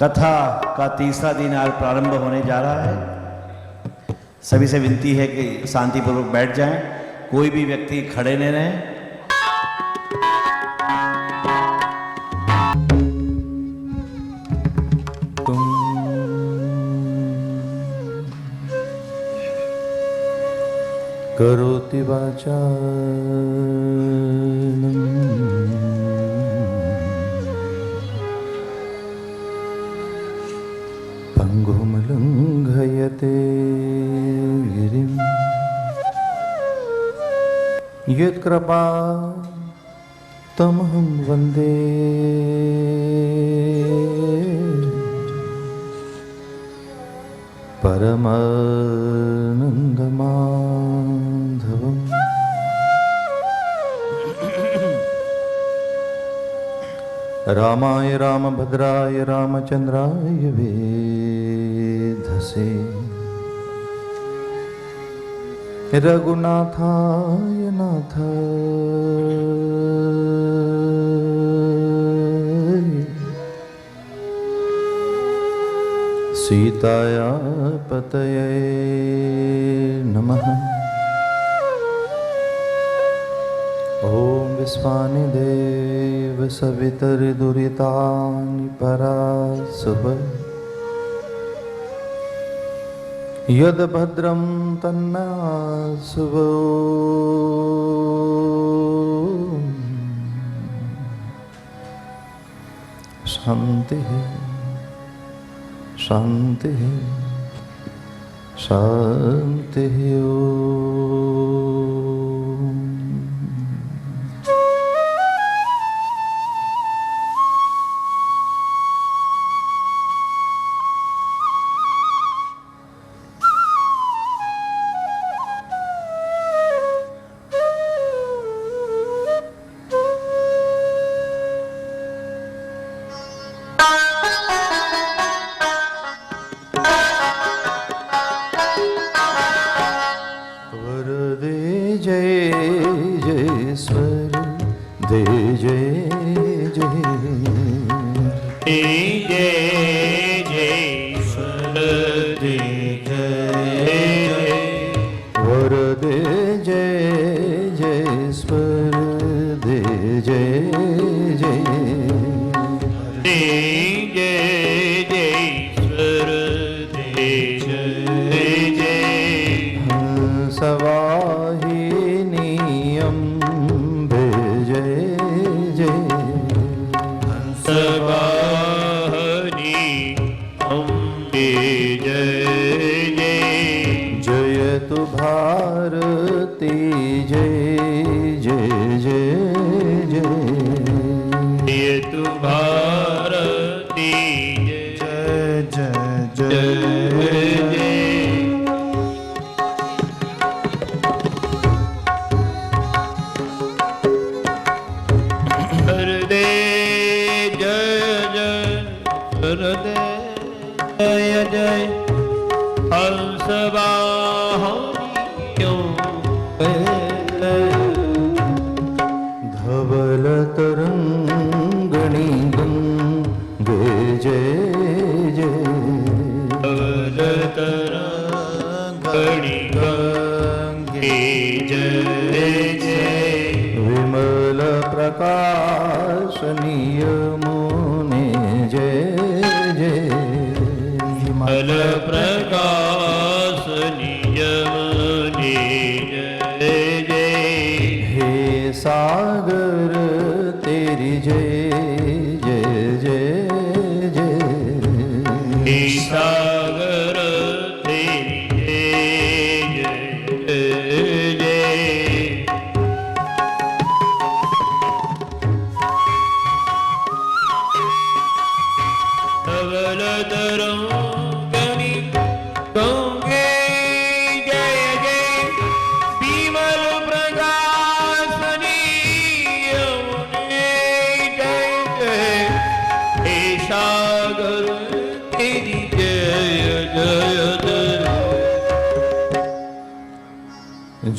कथा का तीसरा दिन आज प्रारंभ होने जा रहा है। सभी से विनती है कि शांतिपूर्वक बैठ जाएं, कोई भी व्यक्ति खड़े नहीं रहें। करोति वाचालं पंगुं लंघयते गिरिं यत्कृपातमहं वन्दे परमानन्दमाधवम्। रामाय रामभद्राय रामचन्द्राय वेधसे रघुनाथाय नाथाय सीताया पतये नमः। ओम विश्वानि देव सवितर्दुरितानि परासुभ यद भद्रं तन्नासुभ। शांति शांति शांति।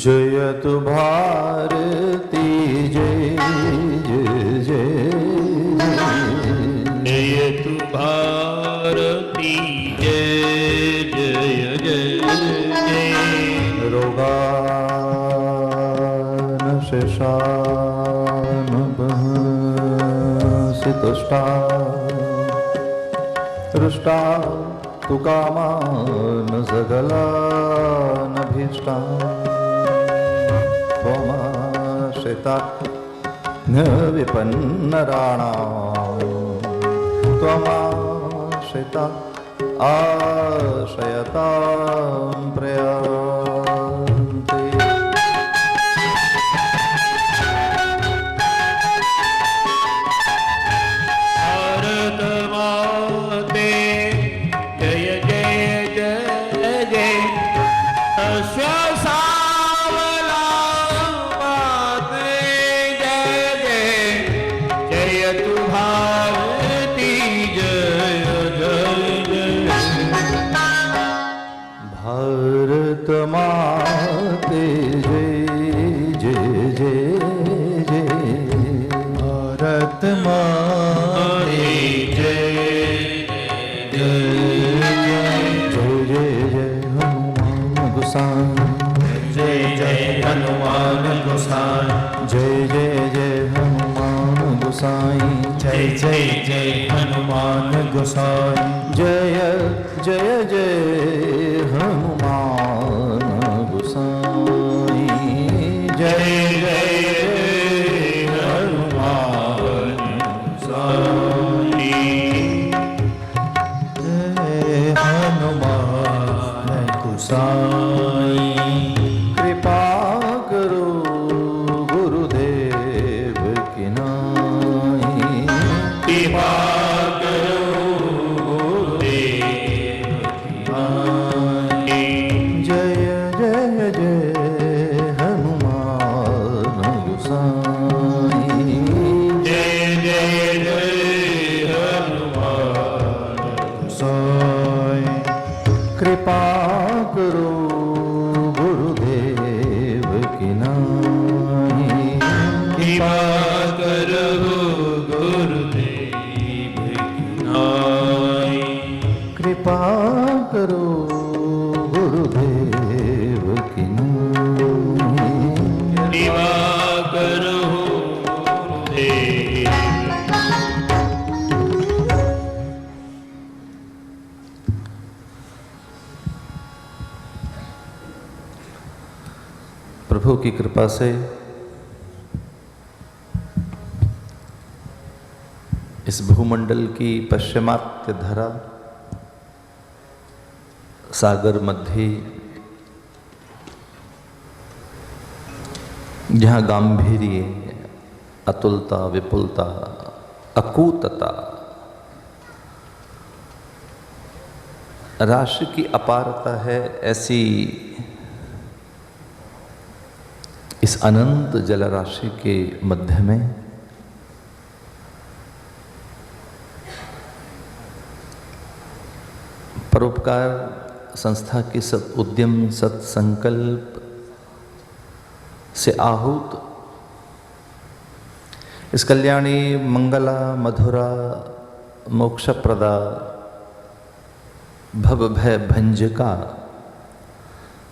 जयतु भारती जय जय जय जयतु भारती वर्षानुबंसि तुष्टा रुष्टा तु कामान सकलानभीष्टा त्वमाश्रिता विपन्नराणां त्वमाश्रिता आश्रयतां प्रयान्ति। भारतमाते जय जय जय जय श्वासावलंबते जय जय जय तु भारती जय जय जय। भारत माते जय जय जय जय भारत माते जय जय जय जय हनुमान गोसाई जय जय हनुमान गोसाई जय जय जय हनुमान गोसाई जय जय जय हनुमान गोसाई जय जय जय हनुमान गोसाई जय जय जय हनुमान गोसाई जय हनुमान गोसाई कृपा करो गुरुदेव की नाई कृपा करो गुरुदेव की नाई। जय जय जय हनुमान गोसाई जय जय जय हनुमान गोसाई कृपा करो गुरुदेव की नाई कृपा करो गुरुदेव की नाई। कृपा करो गुरुदेव की नाई कृपा करो गुरुदेव। प्रभु की कृपा से इस भूमंडल की पश्चिमात्य धरा सागर मध्य जहाँ गांधीर्य अतुलता विपुलता अकूतता राशि की अपारता है, ऐसी इस अनंत जलराशि के मध्य में परोपकार संस्था की सत उद्यम सत्संकल्प से आहूत इस कल्याणी मंगला मधुरा मोक्षप्रदा भव भय भंजका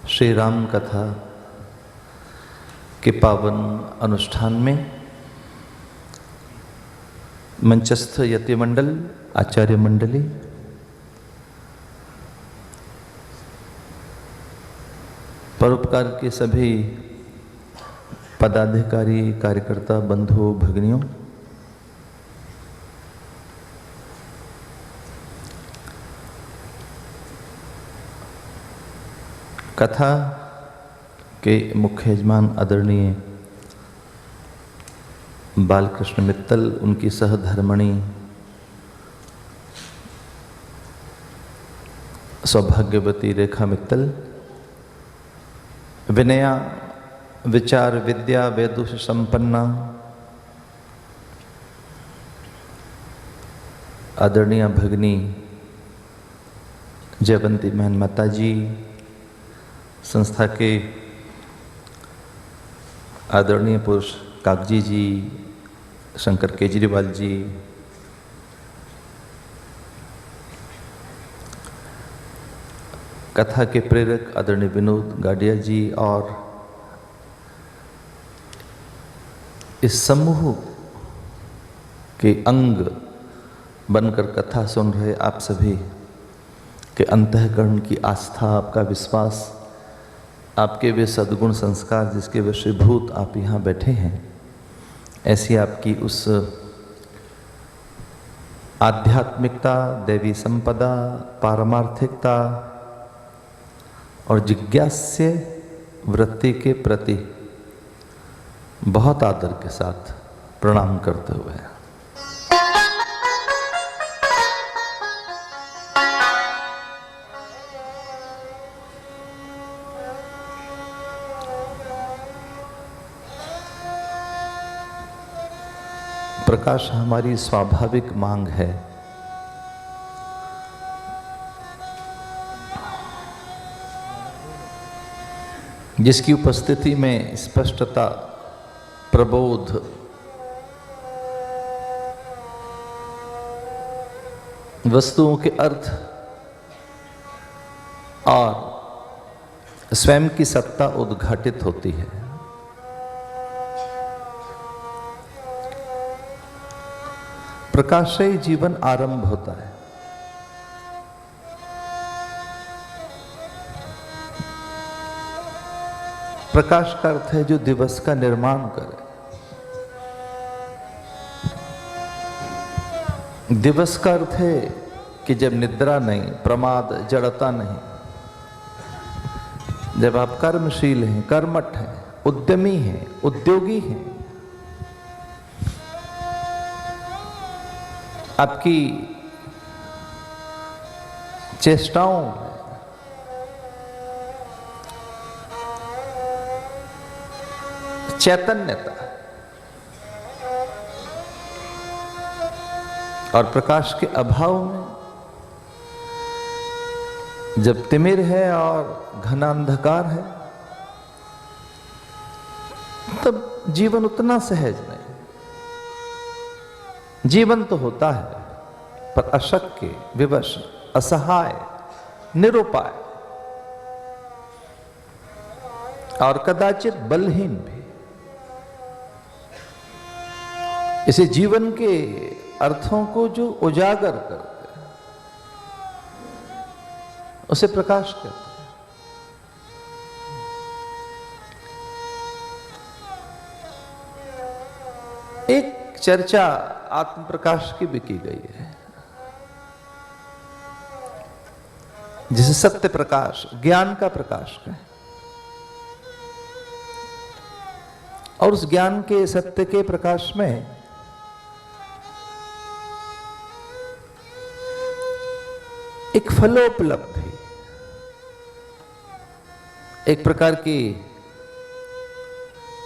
श्री राम कथा के पावन अनुष्ठान में मंचस्थ यति मंडल आचार्य मंडली परोपकार के सभी पदाधिकारी कार्यकर्ता बंधु भगिनियों कथा के मुख्य यजमान आदरणीय बालकृष्ण मित्तल, उनकी सहधर्मणी सौभाग्यवती रेखा मित्तल, विनया विचार विद्या वेदों से संपन्ना आदरणीय भगिनी जयवंती बहन माता जी, संस्था के आदरणीय पुरुष कागजी जी, शंकर केजरीवाल जी, कथा के प्रेरक आदरणीय विनोद गाडिया जी और इस समूह के अंग बनकर कथा सुन रहे आप सभी के अंतःकरण की आस्था, आपका विश्वास, आपके वे सद्गुण संस्कार जिसके वशीभूत आप यहाँ बैठे हैं, ऐसी आपकी उस आध्यात्मिकता, दैवी संपदा, पारमार्थिकता और जिज्ञास्य वृत्ति के प्रति बहुत आदर के साथ प्रणाम करते हुए प्रकाश हमारी स्वाभाविक मांग है जिसकी उपस्थिति में स्पष्टता, प्रबोध, वस्तुओं के अर्थ और स्वयं की सत्ता उद्घाटित होती है। प्रकाश से ही जीवन आरंभ होता है। प्रकाश का अर्थ है जो दिवस का निर्माण करे। दिवस का अर्थ है कि जब निद्रा नहीं, प्रमाद, जड़ता नहीं, जब आप कर्मशील हैं, कर्मठ हैं, उद्यमी हैं, उद्योगी हैं, आपकी चेष्टाओं में चैतन्यता और प्रकाश के अभाव में जब तिमिर है और घना अंधकार है, तब जीवन उतना सहज नहीं। जीवन तो होता है पर अशक्य, विवश, असहाय, निरुपाय और कदाचित बलहीन भी। इसे जीवन के अर्थों को जो उजागर करते हैं उसे प्रकाश कहते हैं। एक चर्चा आत्म प्रकाश की भी की गई है, जिसे सत्य प्रकाश, ज्ञान का प्रकाश कहें। और उस ज्ञान के, सत्य के प्रकाश में एक फलोपलब्धि, एक प्रकार की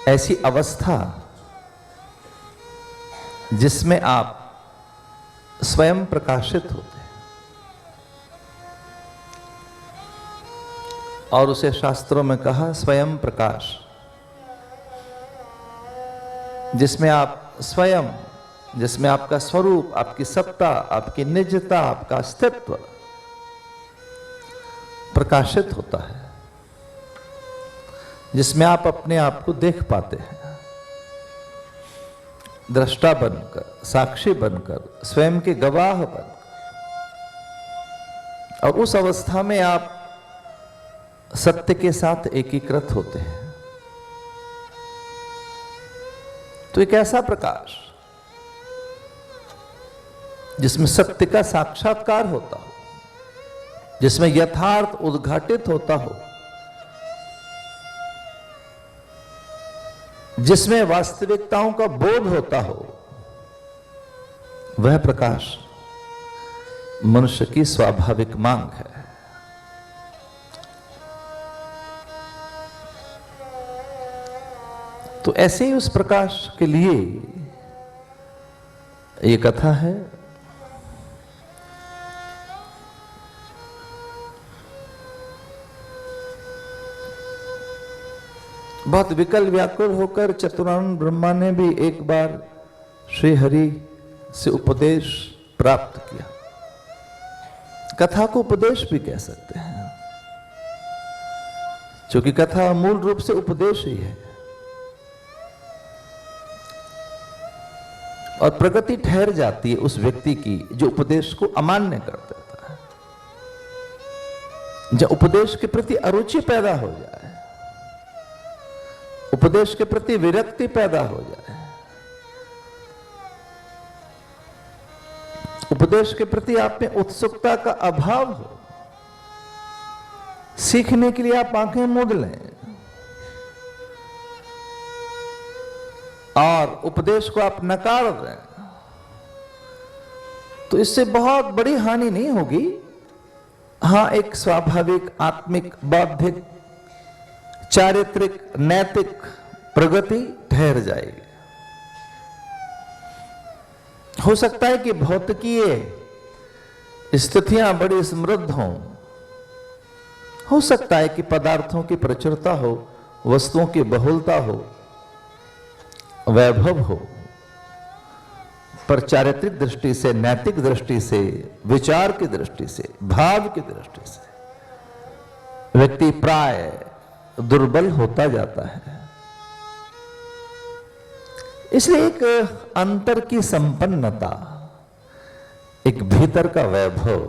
ऐसी अवस्था जिसमें आप स्वयं प्रकाशित होते हैं, और उसे शास्त्रों में कहा स्वयं प्रकाश, जिसमें आप स्वयं, जिसमें आपका स्वरूप, आपकी सत्ता, आपकी निजता, आपका अस्तित्व प्रकाशित होता है, जिसमें आप अपने आप को देख पाते हैं, दृष्टा बनकर, साक्षी बनकर, स्वयं के गवाह बनकर। और उस अवस्था में आप सत्य के साथ एकीकृत होते हैं। तो एक ऐसा प्रकाश जिसमें सत्य का साक्षात्कार होता हो, जिसमें यथार्थ उद्घाटित होता हो, जिसमें वास्तविकताओं का बोध होता हो, वह प्रकाश मनुष्य की स्वाभाविक मांग है। तो ऐसे ही उस प्रकाश के लिए ये कथा है। बहुत विकल व्याकुल होकर चतुरानंद ब्रह्मा ने भी एक बार श्री हरि से उपदेश प्राप्त किया। कथा को उपदेश भी कह सकते हैं, क्योंकि कथा मूल रूप से उपदेश ही है। और प्रगति ठहर जाती है उस व्यक्ति की जो उपदेश को अमान्य कर देता है, जब उपदेश के प्रति अरुचि पैदा हो जाए, उपदेश के प्रति विरक्ति पैदा हो जाए, उपदेश के प्रति आप में उत्सुकता का अभाव हो, सीखने के लिए आप आंखें मूंद लें और उपदेश को आप नकार दें, तो इससे बहुत बड़ी हानि नहीं होगी। हां, एक स्वाभाविक आत्मिक बौद्धिक चारित्रिक नैतिक प्रगति ठहर जाएगी। हो सकता है कि भौतिकीय स्थितियां बड़ी समृद्ध हों, हो सकता है कि पदार्थों की प्रचुरता हो, वस्तुओं की बहुलता हो, वैभव हो, पर चारित्रिक दृष्टि से, नैतिक दृष्टि से, विचार की दृष्टि से, भाव की दृष्टि से व्यक्ति प्राय दुर्बल होता जाता है। इसलिए एक अंतर की संपन्नता, एक भीतर का वैभव,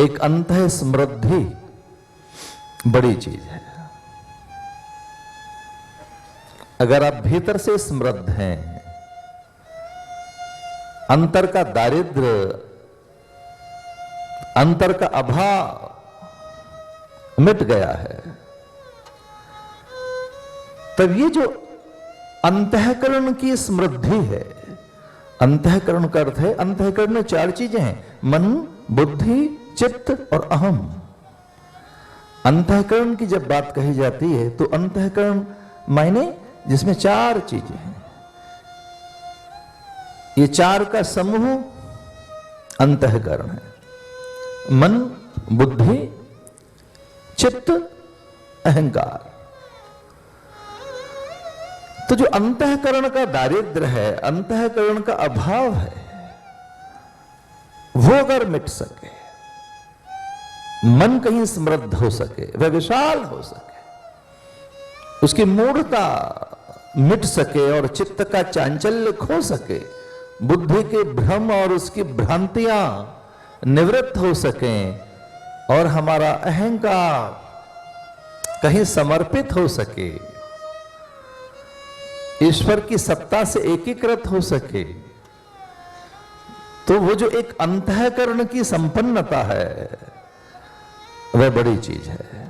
एक अंतः समृद्धि बड़ी चीज है। अगर आप भीतर से समृद्ध हैं, अंतर का दारिद्र्य, अंतर का अभाव मिट गया है, तब ये जो अंतःकरण की समृद्धि है, अंतःकरण का अर्थ है, अंतःकरण में 4 चीजें हैं, मन, बुद्धि, चित्त और अहम। अंतःकरण की जब बात कही जाती है तो अंतःकरण मायने जिसमें 4 चीजें हैं, ये 4 का समूह अंतःकरण है। मन, बुद्धि, चित्त, अहंकार। तो जो अंतःकरण का दारिद्र्य है, अंतःकरण का अभाव है, वो अगर मिट सके, मन कहीं समृद्ध हो सके, वह विशाल हो सके, उसकी मूढ़ता मिट सके और चित्त का चांचल्य खो सके, बुद्धि के भ्रम और उसकी भ्रांतियां निवृत्त हो सकें और हमारा अहंकार कहीं समर्पित हो सके, ईश्वर की सत्ता से एकीकृत हो सके, तो वो जो एक अंतःकरण की संपन्नता है, वह बड़ी चीज है।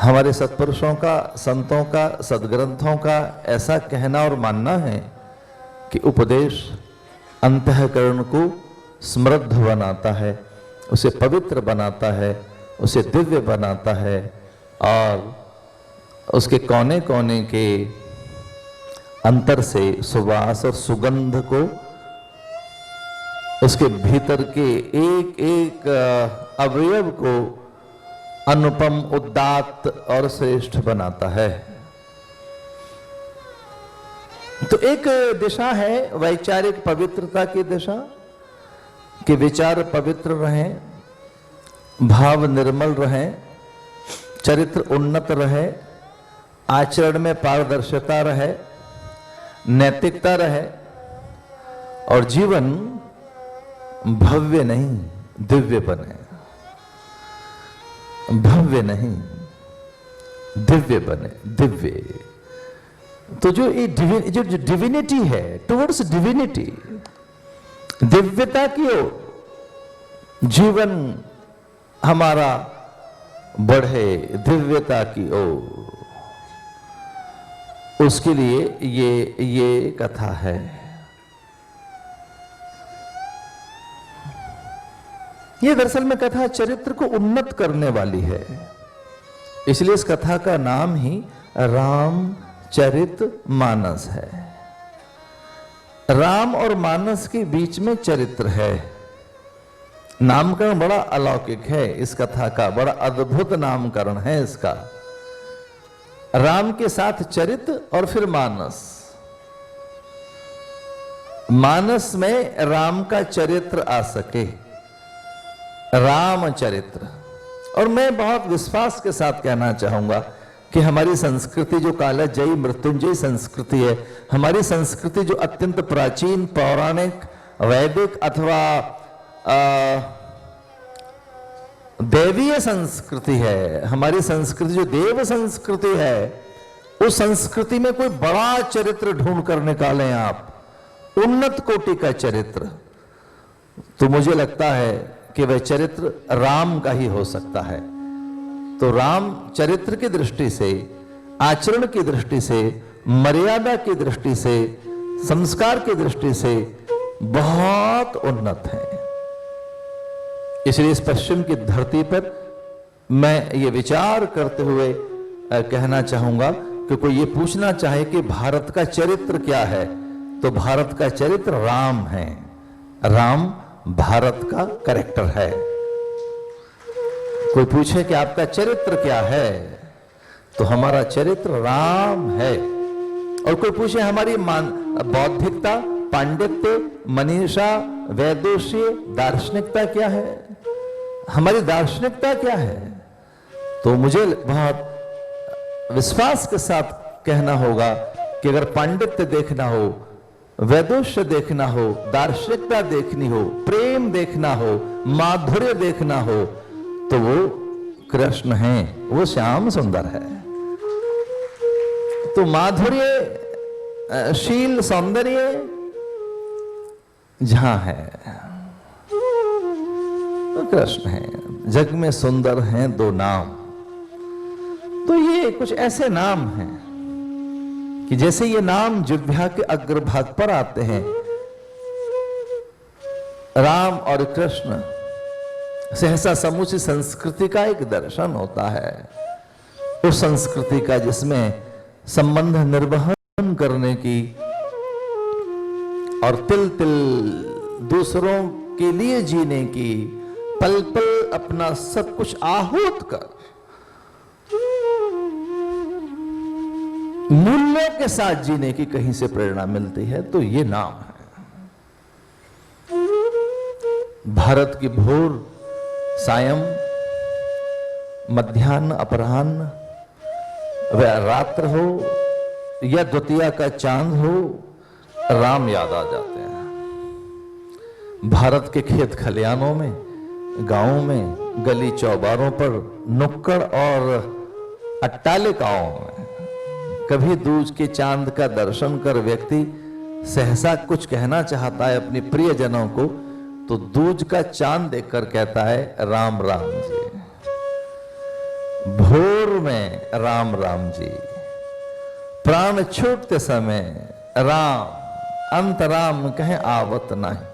हमारे सत्पुरुषों का, संतों का, सद्ग्रंथों का ऐसा कहना और मानना है कि उपदेश अंतःकरण को समृद्ध बनाता है, उसे पवित्र बनाता है, उसे दिव्य बनाता है और उसके कोने कोने के अंतर से सुवास और सुगंध को, उसके भीतर के एक एक अवयव को अनुपम, उदात्त और श्रेष्ठ बनाता है। तो एक दिशा है वैचारिक पवित्रता की दिशा, कि विचार पवित्र रहें, भाव निर्मल रहें, चरित्र उन्नत रहे, आचरण में पारदर्शिता रहे, नैतिकता रहे और जीवन भव्य नहीं दिव्य बने, भव्य नहीं दिव्य बने, दिव्य। तो जो ये जो डिविनिटी है, टुवर्ड्स डिविनिटी, दिव्यता की ओर जीवन हमारा बढ़े, दिव्यता की ओर, उसके लिए ये कथा है। ये दरअसल में कथा चरित्र को उन्नत करने वाली है, इसलिए इस कथा का नाम ही रामचरितमानस है। राम और मानस के बीच में चरित्र है। नामकरण बड़ा अलौकिक है इस कथा का, बड़ा अद्भुत नामकरण है इसका। राम के साथ चरित्र और फिर मानस, मानस में राम का चरित्र आ सके, रामचरित्र। और मैं बहुत विश्वास के साथ कहना चाहूंगा कि हमारी संस्कृति जो कालजयी मृत्युंजयी संस्कृति है, हमारी संस्कृति जो अत्यंत प्राचीन, पौराणिक, वैदिक अथवा दैवीय संस्कृति है, हमारी संस्कृति जो देव संस्कृति है, उस संस्कृति में कोई बड़ा चरित्र ढूंढ कर निकालें आप, उन्नत कोटि का चरित्र, तो मुझे लगता है कि वह चरित्र राम का ही हो सकता है। तो राम चरित्र की दृष्टि से, आचरण की दृष्टि से, मर्यादा की दृष्टि से, संस्कार की दृष्टि से बहुत उन्नत है। इसलिए इस पश्चिम की धरती पर मैं ये विचार करते हुए कहना चाहूंगा कि कोई ये पूछना चाहे कि भारत का चरित्र क्या है, तो भारत का चरित्र राम है। राम भारत का कैरेक्टर है। कोई पूछे कि आपका चरित्र क्या है, तो हमारा चरित्र राम है। और कोई पूछे हमारी बौद्धिकता, पांडित्य, मनीषा, वैदुष्य, दार्शनिकता क्या है, हमारी दार्शनिकता क्या है, तो मुझे बहुत विश्वास के साथ कहना होगा कि अगर पांडित्य देखना हो, वैदुष्य देखना हो, दार्शनिकता देखनी हो, प्रेम देखना हो, माधुर्य देखना हो, तो वो कृष्ण हैं, वो श्याम सुंदर है। तो माधुर्य, शील, सौंदर्य जहां है तो कृष्ण है। जग में सुंदर हैं दो नाम, तो ये कुछ ऐसे नाम हैं कि जैसे ये नाम जिह्वा के अग्रभाग पर आते हैं, राम और कृष्ण, सहसा समूची संस्कृति का एक दर्शन होता है। उस संस्कृति का जिसमें संबंध निर्वहन करने की और तिल तिल दूसरों के लिए जीने की, पल पल अपना सब कुछ आहूत कर मूल्यों के साथ जीने की कहीं से प्रेरणा मिलती है, तो ये नाम है। भारत की भोर, सायं, मध्याह्न, अपराह्न, वह रात्र हो या द्वितीया का चांद हो, राम याद आ जाते हैं। भारत के खेत खलियानों में, गांवों में, गली चौबारों पर, नुक्कड़ और अट्टालिकाओं में कभी दूज के चांद का दर्शन कर व्यक्ति सहसा कुछ कहना चाहता है अपने प्रियजनों को, तो दूज का चांद देखकर कहता है राम राम जी। भोर में राम राम जी, प्राण छूटते समय राम, अंत राम कहे आवत नहीं।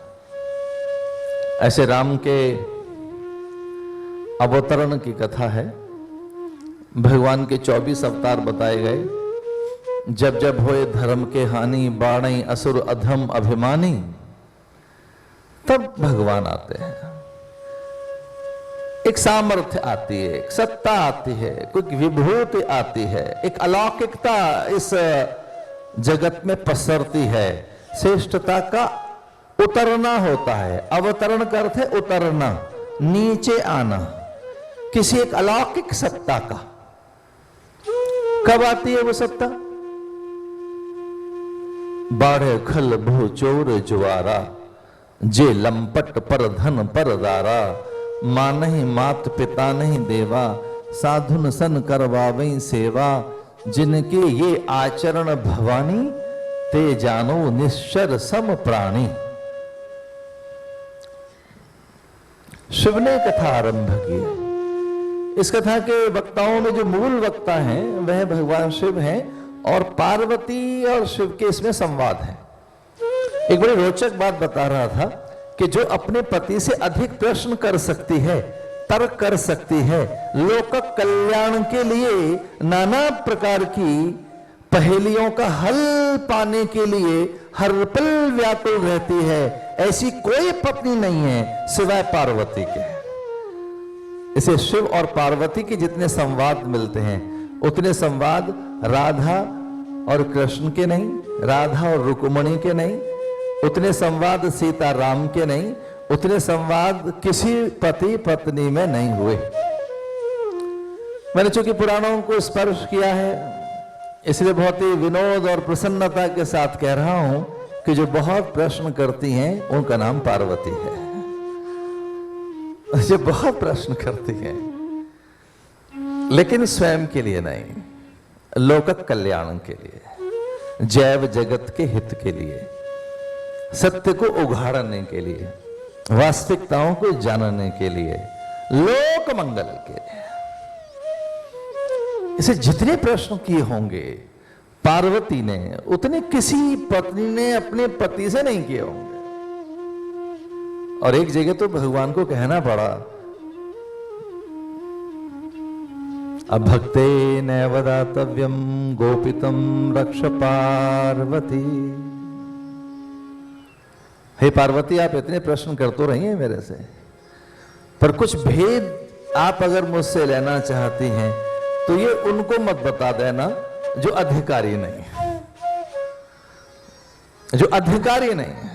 ऐसे राम के अवतरण की कथा है। भगवान के 24 अवतार बताए गए। जब जब होए धर्म के हानि, बाणई असुर अधम अभिमानी, तब भगवान आते हैं। एक सामर्थ्य आती है, एक सत्ता आती है, कोई विभूति आती है, एक अलौकिकता इस जगत में पसरती है। श्रेष्ठता का उतरना होता है। अवतरण का अर्थ है उतरना, नीचे आना, किसी एक अलौकिक सत्ता का। कब आती है वो सत्ता? बाढ़े खल भू चोर जुआरा, जे लंपट पर धन पर दारा, मां नहीं मात पिता नहीं देवा, साधुन सन करवावई सेवा, जिनके ये आचरण भवानी, ते जानो निश्चर सम प्राणी। शिव ने कथा आरंभ की है। इस कथा के वक्ताओं में जो मूल वक्ता हैं वह भगवान शिव हैं, और पार्वती और शिव के इसमें संवाद है। एक बड़ी रोचक बात बता रहा था कि जो अपने पति से अधिक प्रश्न कर सकती है, तर्क कर सकती है, लोक कल्याण के लिए नाना प्रकार की पहेलियों का हल पाने के लिए हर पल व्याकुल रहती है, ऐसी कोई पत्नी नहीं है सिवाय पार्वती के। इसे शिव और पार्वती के जितने संवाद मिलते हैं, उतने संवाद राधा और कृष्ण के नहीं, राधा और रुक्मणी के नहीं, उतने संवाद सीता राम के नहीं, उतने संवाद किसी पति पत्नी में नहीं हुए। मैंने चूंकि पुराणों को स्पर्श किया है, इसलिए बहुत ही विनोद और प्रसन्नता के साथ कह रहा हूं कि जो बहुत प्रश्न करती हैं उनका नाम पार्वती है। जो बहुत प्रश्न करती हैं, लेकिन स्वयं के लिए नहीं, लोक कल्याण के लिए, जैव जगत के हित के लिए, सत्य को उघाड़ने के लिए, वास्तविकताओं को जानने के लिए, लोक मंगल के लिए। इसे जितने प्रश्न किए होंगे पार्वती ने, उतने किसी पत्नी ने अपने पति से नहीं किए होंगे। और एक जगह तो भगवान को कहना पड़ा, अभक्ते नैव दातव्यम गोपितम रक्ष पार्वती। हे पार्वती, आप इतने प्रश्न कर तो रही हैं मेरे से, पर कुछ भेद आप अगर मुझसे लेना चाहती हैं तो ये उनको मत बता देना जो अधिकारी नहीं है, जो अधिकारी नहीं है।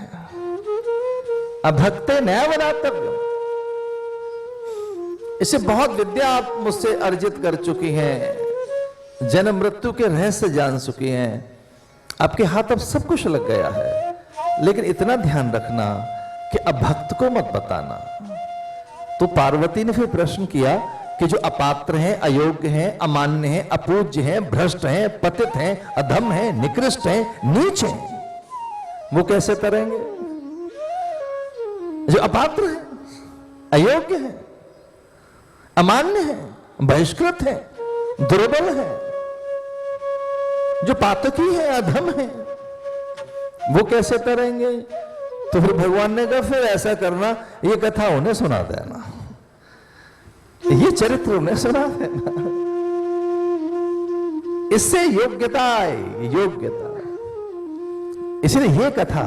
अभक्ते नैव दातव्यम, इससे बहुत विद्या आप मुझसे अर्जित कर चुकी हैं, जन्म मृत्यु के रहस्य जान चुकी हैं, आपके हाथ अब सब कुछ लग गया है, लेकिन इतना ध्यान रखना कि अभक्त को मत बताना। तो पार्वती ने फिर प्रश्न किया कि जो अपात्र हैं, अयोग्य हैं, अमान्य हैं, अपूज्य हैं, भ्रष्ट हैं, पतित हैं, अधम हैं, निकृष्ट हैं, नीच हैं, वो कैसे करेंगे? जो अपात्र हैं, अयोग्य हैं, अमान्य हैं, बहिष्कृत हैं, दुर्बल हैं, जो पातकी हैं, अधम हैं, वो कैसे करेंगे? तो फिर भगवान ने कहा फिर ऐसा करना, ये कथा उन्हें सुना देना, ये चरित्र उन्हें सुना देना, इससे योग्यता आएगी, योग्यता। इसलिए ये कथा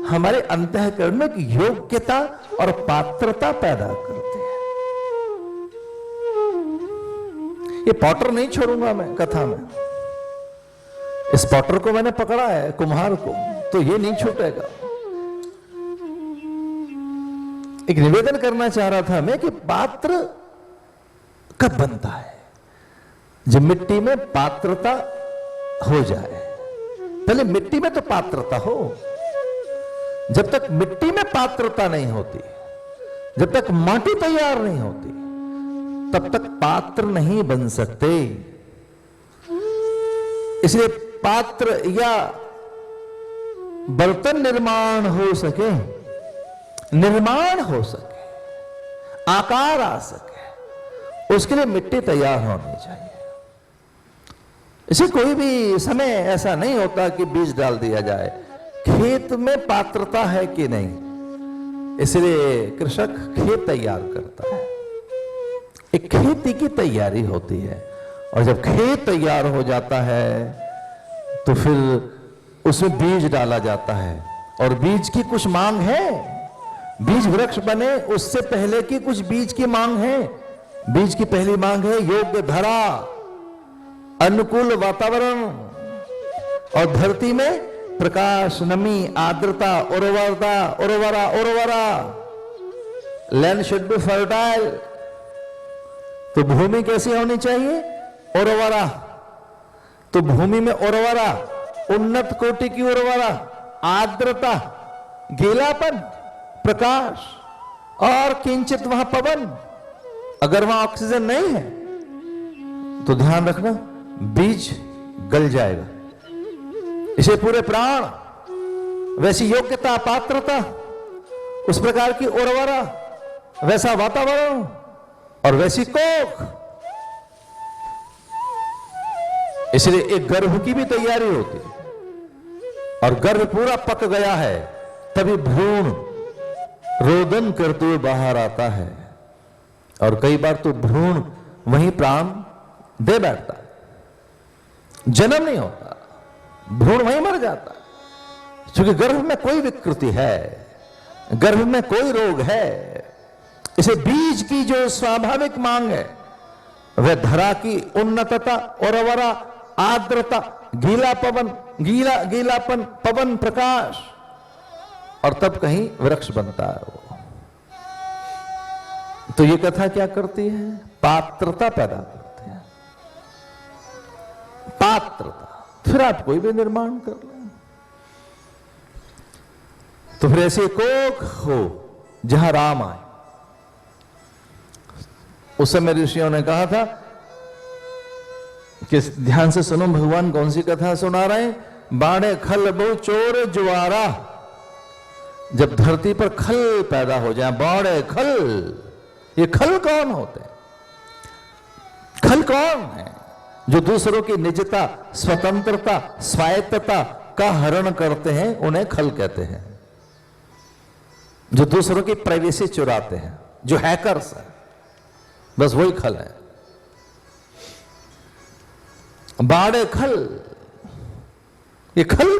हमारे अंतःकरण में योग्यता और पात्रता पैदा करती है। ये पॉटर नहीं छोड़ूंगा मैं कथा में, इस पॉटर को मैंने पकड़ा है, कुम्हार को, तो ये नहीं छूटेगा। एक निवेदन करना चाह रहा था मैं कि पात्र कब बनता है? जब मिट्टी में पात्रता हो जाए। पहले मिट्टी में तो पात्रता हो। जब तक मिट्टी में पात्रता नहीं होती, जब तक माटी तैयार नहीं होती, तब तक पात्र नहीं बन सकते। इसलिए पात्र या बर्तन निर्माण हो सके, निर्माण हो सके, आकार आ सके, उसके लिए मिट्टी तैयार होनी चाहिए। इसे कोई भी समय ऐसा नहीं होता कि बीज डाल दिया जाए। खेत में पात्रता है कि नहीं, इसलिए कृषक खेत तैयार करता है। एक खेती की तैयारी होती है, और जब खेत तैयार हो जाता है तो फिर उसमें बीज डाला जाता है, और बीज की कुछ मांग है। बीज वृक्ष बने उससे पहले की कुछ बीज की मांग है। बीज की पहली मांग है योग्य धरा, अनुकूल वातावरण, और धरती में प्रकाश, नमी, आर्द्रता, उर्वरा। Land should be fertile. तो भूमि कैसी होनी चाहिए? उर्वरा। तो भूमि में उर्वरा, उन्नत कोटि की उर्वरा, आर्द्रता, गीलापन, प्रकाश, और किंचित वहां पवन। अगर वहां ऑक्सीजन नहीं है तो ध्यान रखना बीज गल जाएगा। इसे पूरे प्राण, वैसी योग्यता, पात्रता, उस प्रकार की उर्वरा, वैसा वातावरण और वैसी कोख। इसलिए एक गर्भ की भी तैयारी होती है, और गर्भ पूरा पक गया है तभी भ्रूण रोदन करते हुए बाहर आता है, और कई बार तो भ्रूण वहीं प्राण दे बैठता है। जन्म नहीं होता, भ्रूण वहीं मर जाता है, क्योंकि गर्भ में कोई विकृति है, गर्भ में कोई रोग है। इसे बीज की जो स्वाभाविक मांग है वह धरा की उन्नतता, उर्वरा, आर्द्रता, गीलापन, पवन, प्रकाश, और तब कहीं वृक्ष बनता है वो। तो ये कथा क्या करती है? पात्रता पैदा करती है। पात्रता, फिर आप कोई भी निर्माण कर लें। तो फिर ऐसे कोख हो जहां राम आए। उस समय ऋषियों ने कहा था कि ध्यान से सुनो, भगवान कौन सी कथा सुना रहे हैं। बाड़े खल बहु चोर जुआरा, जब धरती पर खल पैदा हो जाए, बाड़े खल, ये खल कौन होते हैं? खल कौन है? जो दूसरों की निजता, स्वतंत्रता, स्वायत्तता का हरण करते हैं, उन्हें खल कहते हैं। जो दूसरों की प्राइवेसी चुराते हैं, जो हैकर्स हैं, बस वही खल है। बाड़े खल, ये खल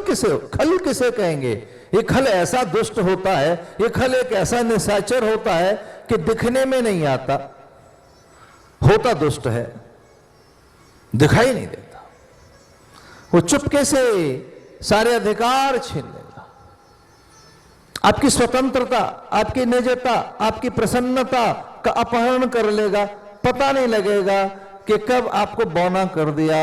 किसे कहेंगे? ये खल ऐसा दुष्ट होता है, ये खल एक ऐसा निशाचर होता है कि दिखने में नहीं आता, होता दुष्ट है, दिखाई नहीं देता। वो चुपके से सारे अधिकार छीन लेगा, आपकी स्वतंत्रता, आपकी निजता, आपकी प्रसन्नता का अपहरण कर लेगा। पता नहीं लगेगा कि कब आपको बौना कर दिया,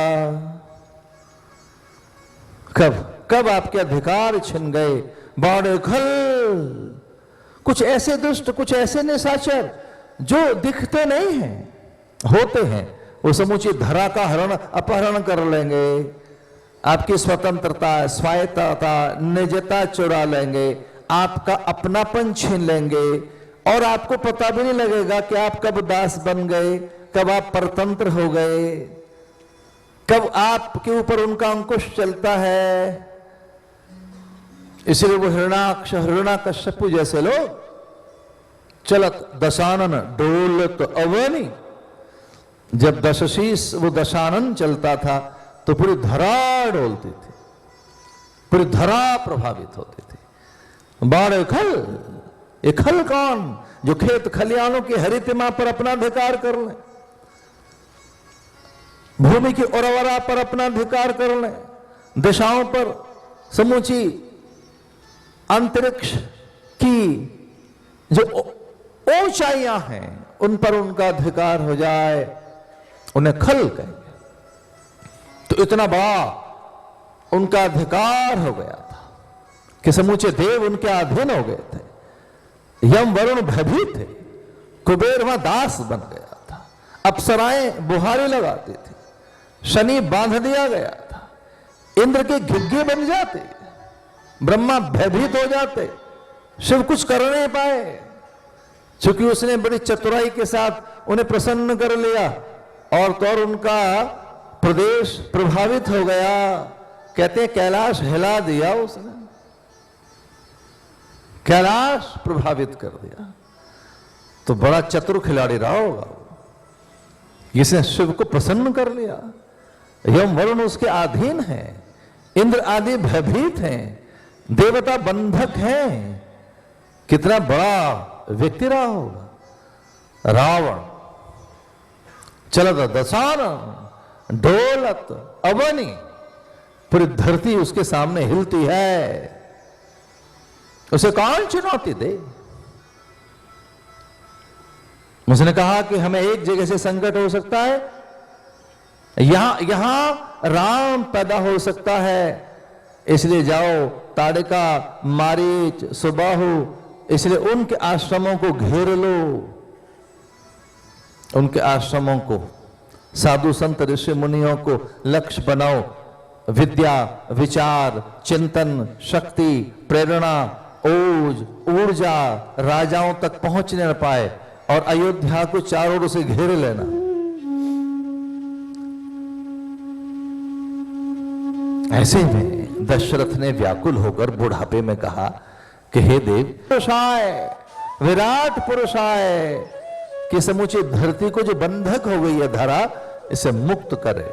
कब आपके अधिकार छिन गए। बाड़े खल, कुछ ऐसे दुष्ट, कुछ ऐसे निशाचर जो दिखते नहीं हैं, होते हैं, वो समूची धरा का अपहरण कर लेंगे। आपकी स्वतंत्रता, स्वायत्तता, निजता चुरा लेंगे, आपका अपनापन छीन लेंगे, और आपको पता भी नहीं लगेगा कि आप कब दास बन गए, कब आप परतंत्र हो गए, कब आपके ऊपर उनका अंकुश चलता है। इसलिए वो हिरण्याकश्यपु जैसे लोग चलत दशानन डोलत अवनी, जब दशशीष वो दशानन चलता था तो पूरी धरा डोलती थी, पूरी धरा प्रभावित होती थी। बाड़े खल, ये खल कौन? जो खेत खलियानों की हरितिमा पर अपना अधिकार कर ले, भूमि की उर्वरा पर अपना अधिकार कर ले, दिशाओं पर, समूची अंतरिक्ष की जो ऊंचाइयां हैं उन पर उनका अधिकार हो जाए, उन्हें खल कहेंगे। तो इतना बड़ा उनका अधिकार हो गया था कि समूचे देव उनके अधीन हो गए थे, यम वरुण भयभीत थे, कुबेर वहां दास बन गया था, अप्सराएं बुहारी लगाती थी, शनि बांध दिया गया था, इंद्र के घिग्घे बन जाते, ब्रह्मा भयभीत हो जाते, शिव कुछ कर नहीं पाए, क्योंकि उसने बड़ी चतुराई के साथ उन्हें प्रसन्न कर लिया, और तो और उनका प्रदेश प्रभावित हो गया। कहते हैं कैलाश हिला दिया उसने, कैलाश प्रभावित कर दिया। तो बड़ा चतुर खिलाड़ी रहा होगा, जिसने शिव को प्रसन्न कर लिया। यम वरुण उसके अधीन है, इंद्र आदि भयभीत हैं, देवता बंधक हैं। कितना बड़ा व्यक्ति रहा होगा रावण। चलत दशानन डोलत अवनी, पूरी धरती उसके सामने हिलती है, उसे कौन चुनौती दे? उसने कहा कि हमें एक जगह से संकट हो सकता है, यहां राम पैदा हो सकता है, इसलिए जाओ ताड़िका, मारीच, सुबाहु, इसलिए उनके आश्रमों को घेर लो, उनके आश्रमों को, साधु संत ऋषि मुनियों को लक्ष्य बनाओ। विद्या, विचार, चिंतन, शक्ति, प्रेरणा, ओज, ऊर्जा राजाओं तक पहुंचने न पाए, और अयोध्या को चारों ओर से घेर लेना। ऐसे में दशरथ ने व्याकुल होकर बुढ़ापे में कहा कि हे देव, पुरुषाय, विराट पुरुषाय, कि समूची धरती को जो बंधक हो गई है धरा, इसे मुक्त करे।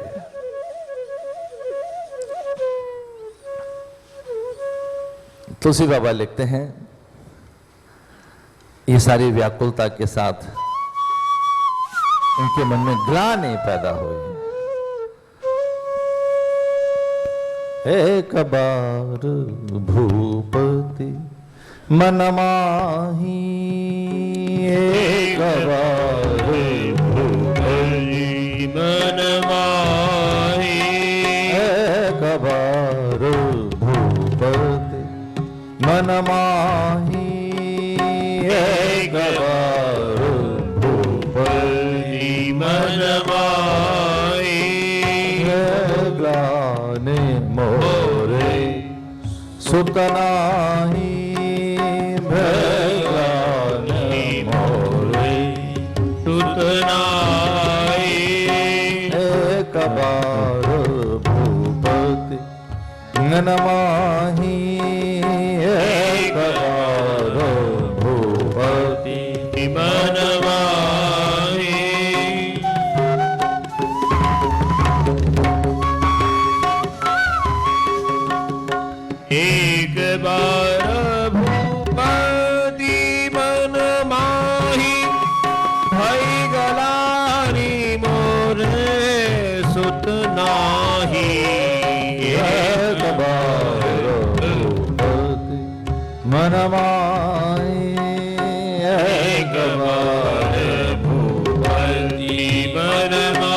तुलसी बाबा लिखते हैं, ये सारी व्याकुलता के साथ उनके मन में ग्लानि पैदा हुई। एक बार भूपति मन माही, एक बार भूपति मन माही, मन माही एक बार भूपति मन माही ग्लानि मोरे सुतनाही ग्लानि मोरे सुतनाही एक बार भूपति मन माही एक बार भूपति मन माही एक बार भूपति मन माही भई गलानी मोरे सुत नाही एक बार भूपति मन माही एक बार भूपति मन माही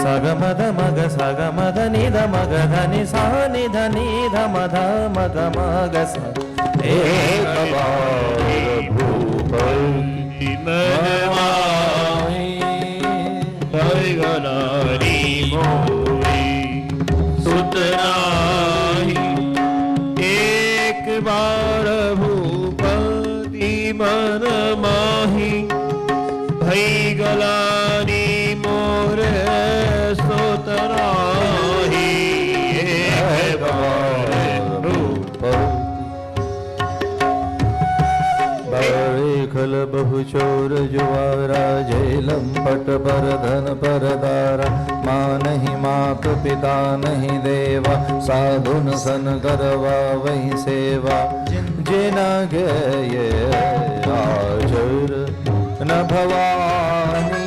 సగమద మగ సగమద నిద మగ ధని సా నిధ నిధ మధ మగ మగ స ఏక బార భూపతి मन माही भई गलानी मोरे सुत नाही एक बार भूपति मन माही भई गलानी मोरे सुत नाही एक बार खल बहु चोर जुआरा झेलम पट पर धन पर दारा माँ नहीं मात पिता नहीं देवा साधुन सन करवा वही सेवा जिना गए आचर न भवानी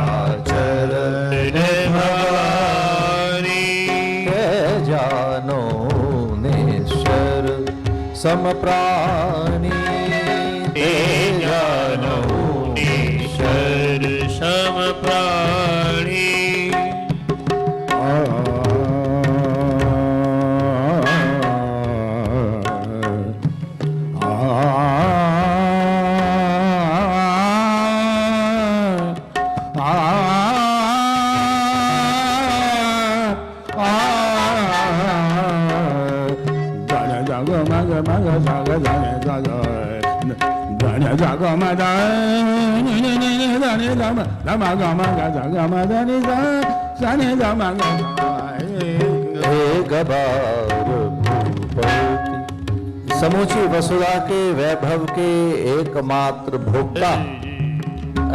आचर न भवानी जानो निश्चर सम प्राणी ते जानो ईश्वर सम प्राणी समूची वसुधा के वैभव के एकमात्र भोक्ता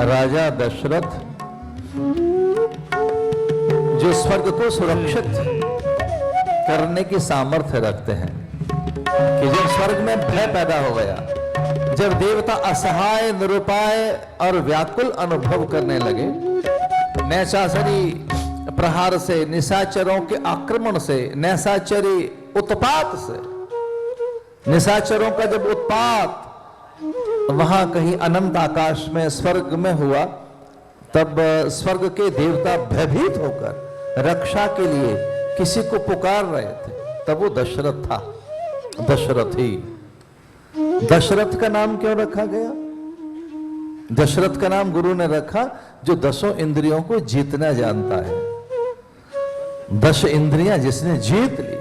राजा दशरथ जो स्वर्ग को सुरक्षित करने की सामर्थ्य रखते हैं कि जब स्वर्ग में भय पैदा हो गया, जब देवता असहाय निरुपाय और व्याकुल अनुभव करने लगे, नैसाचरी प्रहार से, निशाचरों के आक्रमण से, नैसाचरी उत्पात से, निशाचरों का जब उत्पात वहां कहीं अनंत आकाश में स्वर्ग में हुआ, तब स्वर्ग के देवता भयभीत होकर रक्षा के लिए किसी को पुकार रहे थे। तब वो दशरथ था, दशरथी। दशरथ का नाम क्यों रखा गया? दशरथ का नाम गुरु ने रखा जो 10 इंद्रियों को जीतना जानता है। 10 इंद्रियां जिसने जीत ली,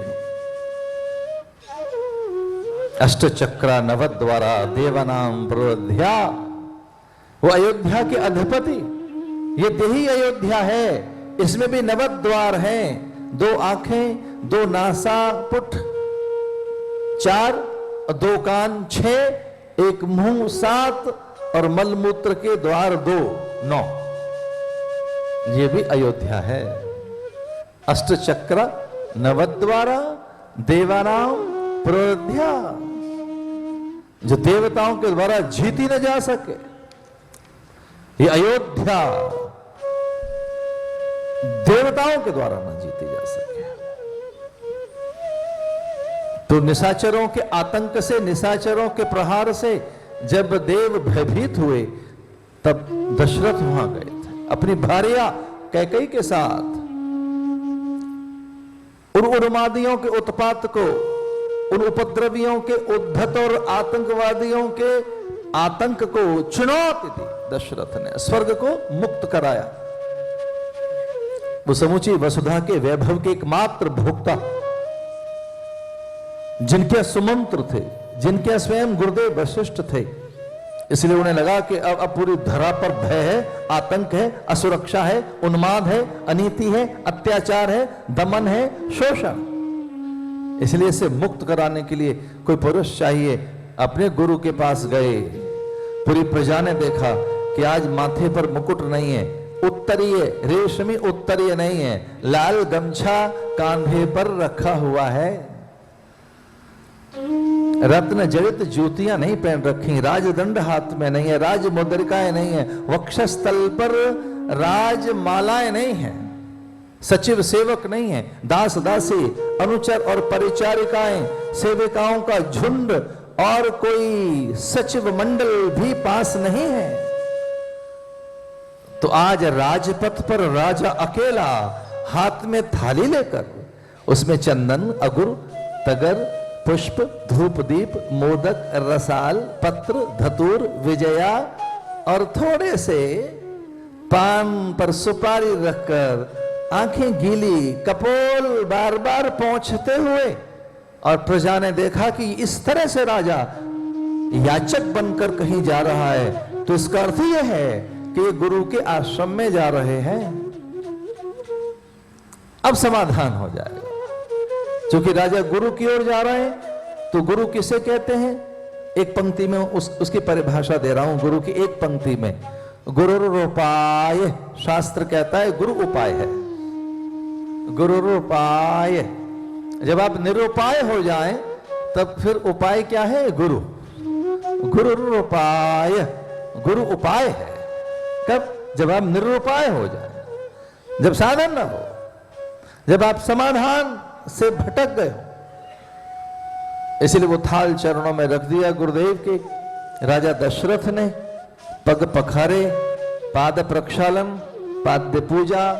अष्टचक्रा नवद्वारा देवानाम प्रवध्या, वो अयोध्या के अधिपति। ये देही अयोध्या है, इसमें भी नवद्वार हैं, 2 आंखें, 2 नासा पुट, 4, 2 कान, 6, 1 मुंह, 7 और मलमूत्र के द्वार 2, 9। ये भी अयोध्या है। अष्टचक्र नवद्वारा देवानाम प्रवध्या। जो देवताओं के द्वारा जीती न जा सके। ये अयोध्या देवताओं के द्वारा न जीती जा सके। तो निशाचरों के आतंक से, निशाचरों के प्रहार से जब देव भयभीत हुए, तब दशरथ वहां गए थे अपनी भार्या कैकेयी के साथ। उन उन्मादियों के उत्पात को, उन उपद्रवियों के उद्धत और आतंकवादियों के आतंक को चुनौती दी। दशरथ ने स्वर्ग को मुक्त कराया। वो समूची वसुधा के वैभव के एकमात्र भोक्ता, जिनके सुमंत्र थे, जिनके स्वयं गुरुदेव वशिष्ठ थे। इसलिए उन्हें लगा कि अब पूरी धरा पर भय है, आतंक है, असुरक्षा है, उन्माद है, अनीति है, अत्याचार है, दमन है, शोषण। इसलिए इसे मुक्त कराने के लिए कोई पुरुष चाहिए। अपने गुरु के पास गए। पूरी प्रजा ने देखा कि आज माथे पर मुकुट नहीं है, उत्तरीय रेशमी उत्तरीय नहीं है, लाल गमछा कांधे पर रखा हुआ है, रत्न जड़ित जूतियां नहीं पहन रखी, राजदंड हाथ में नहीं है, राज मुद्रिकाएं नहीं है, वक्षस्थल पर राजमालाएं नहीं है, सचिव सेवक नहीं है, दास दासी अनुचर और परिचारिकाएं, सेविकाओं का झुंड और कोई सचिव मंडल भी पास नहीं है। तो आज राजपथ पर राजा अकेला, हाथ में थाली लेकर, उसमें चंदन, अगुर, तगर, पुष्प, धूप दीप, मोदक, रसाल, पत्र, धतूर, विजया और थोड़े से पान पर सुपारी रखकर, आंखें गीली, कपोल बार बार पोंछते हुए, और प्रजा ने देखा कि इस तरह से राजा याचक बनकर कहीं जा रहा है, तो इसका अर्थ यह है कि ये गुरु के आश्रम में जा रहे हैं। अब समाधान हो जाएगा। क्योंकि राजा गुरु की ओर जा रहे हैं, तो गुरु किसे कहते हैं? एक पंक्ति में उसकी परिभाषा दे रहा हूं। गुरु की एक पंक्ति में, गुरुरुपाय, शास्त्र कहता है गुरु उपाय है। गुरुरुपाय, जब आप निरुपाय हो जाएं, तब फिर उपाय क्या है? गुरु। गुरुरुपाय, गुरु उपाय है। कब? जब आप निरुपाय हो जाएं, जब साधन न हो, जब आप समाधान से भटक गए हो। इसलिए वो थाल चरणों में रख दिया गुरुदेव के। राजा दशरथ ने पग पखारे, पाद प्रक्षालन, पाद्य पूजा,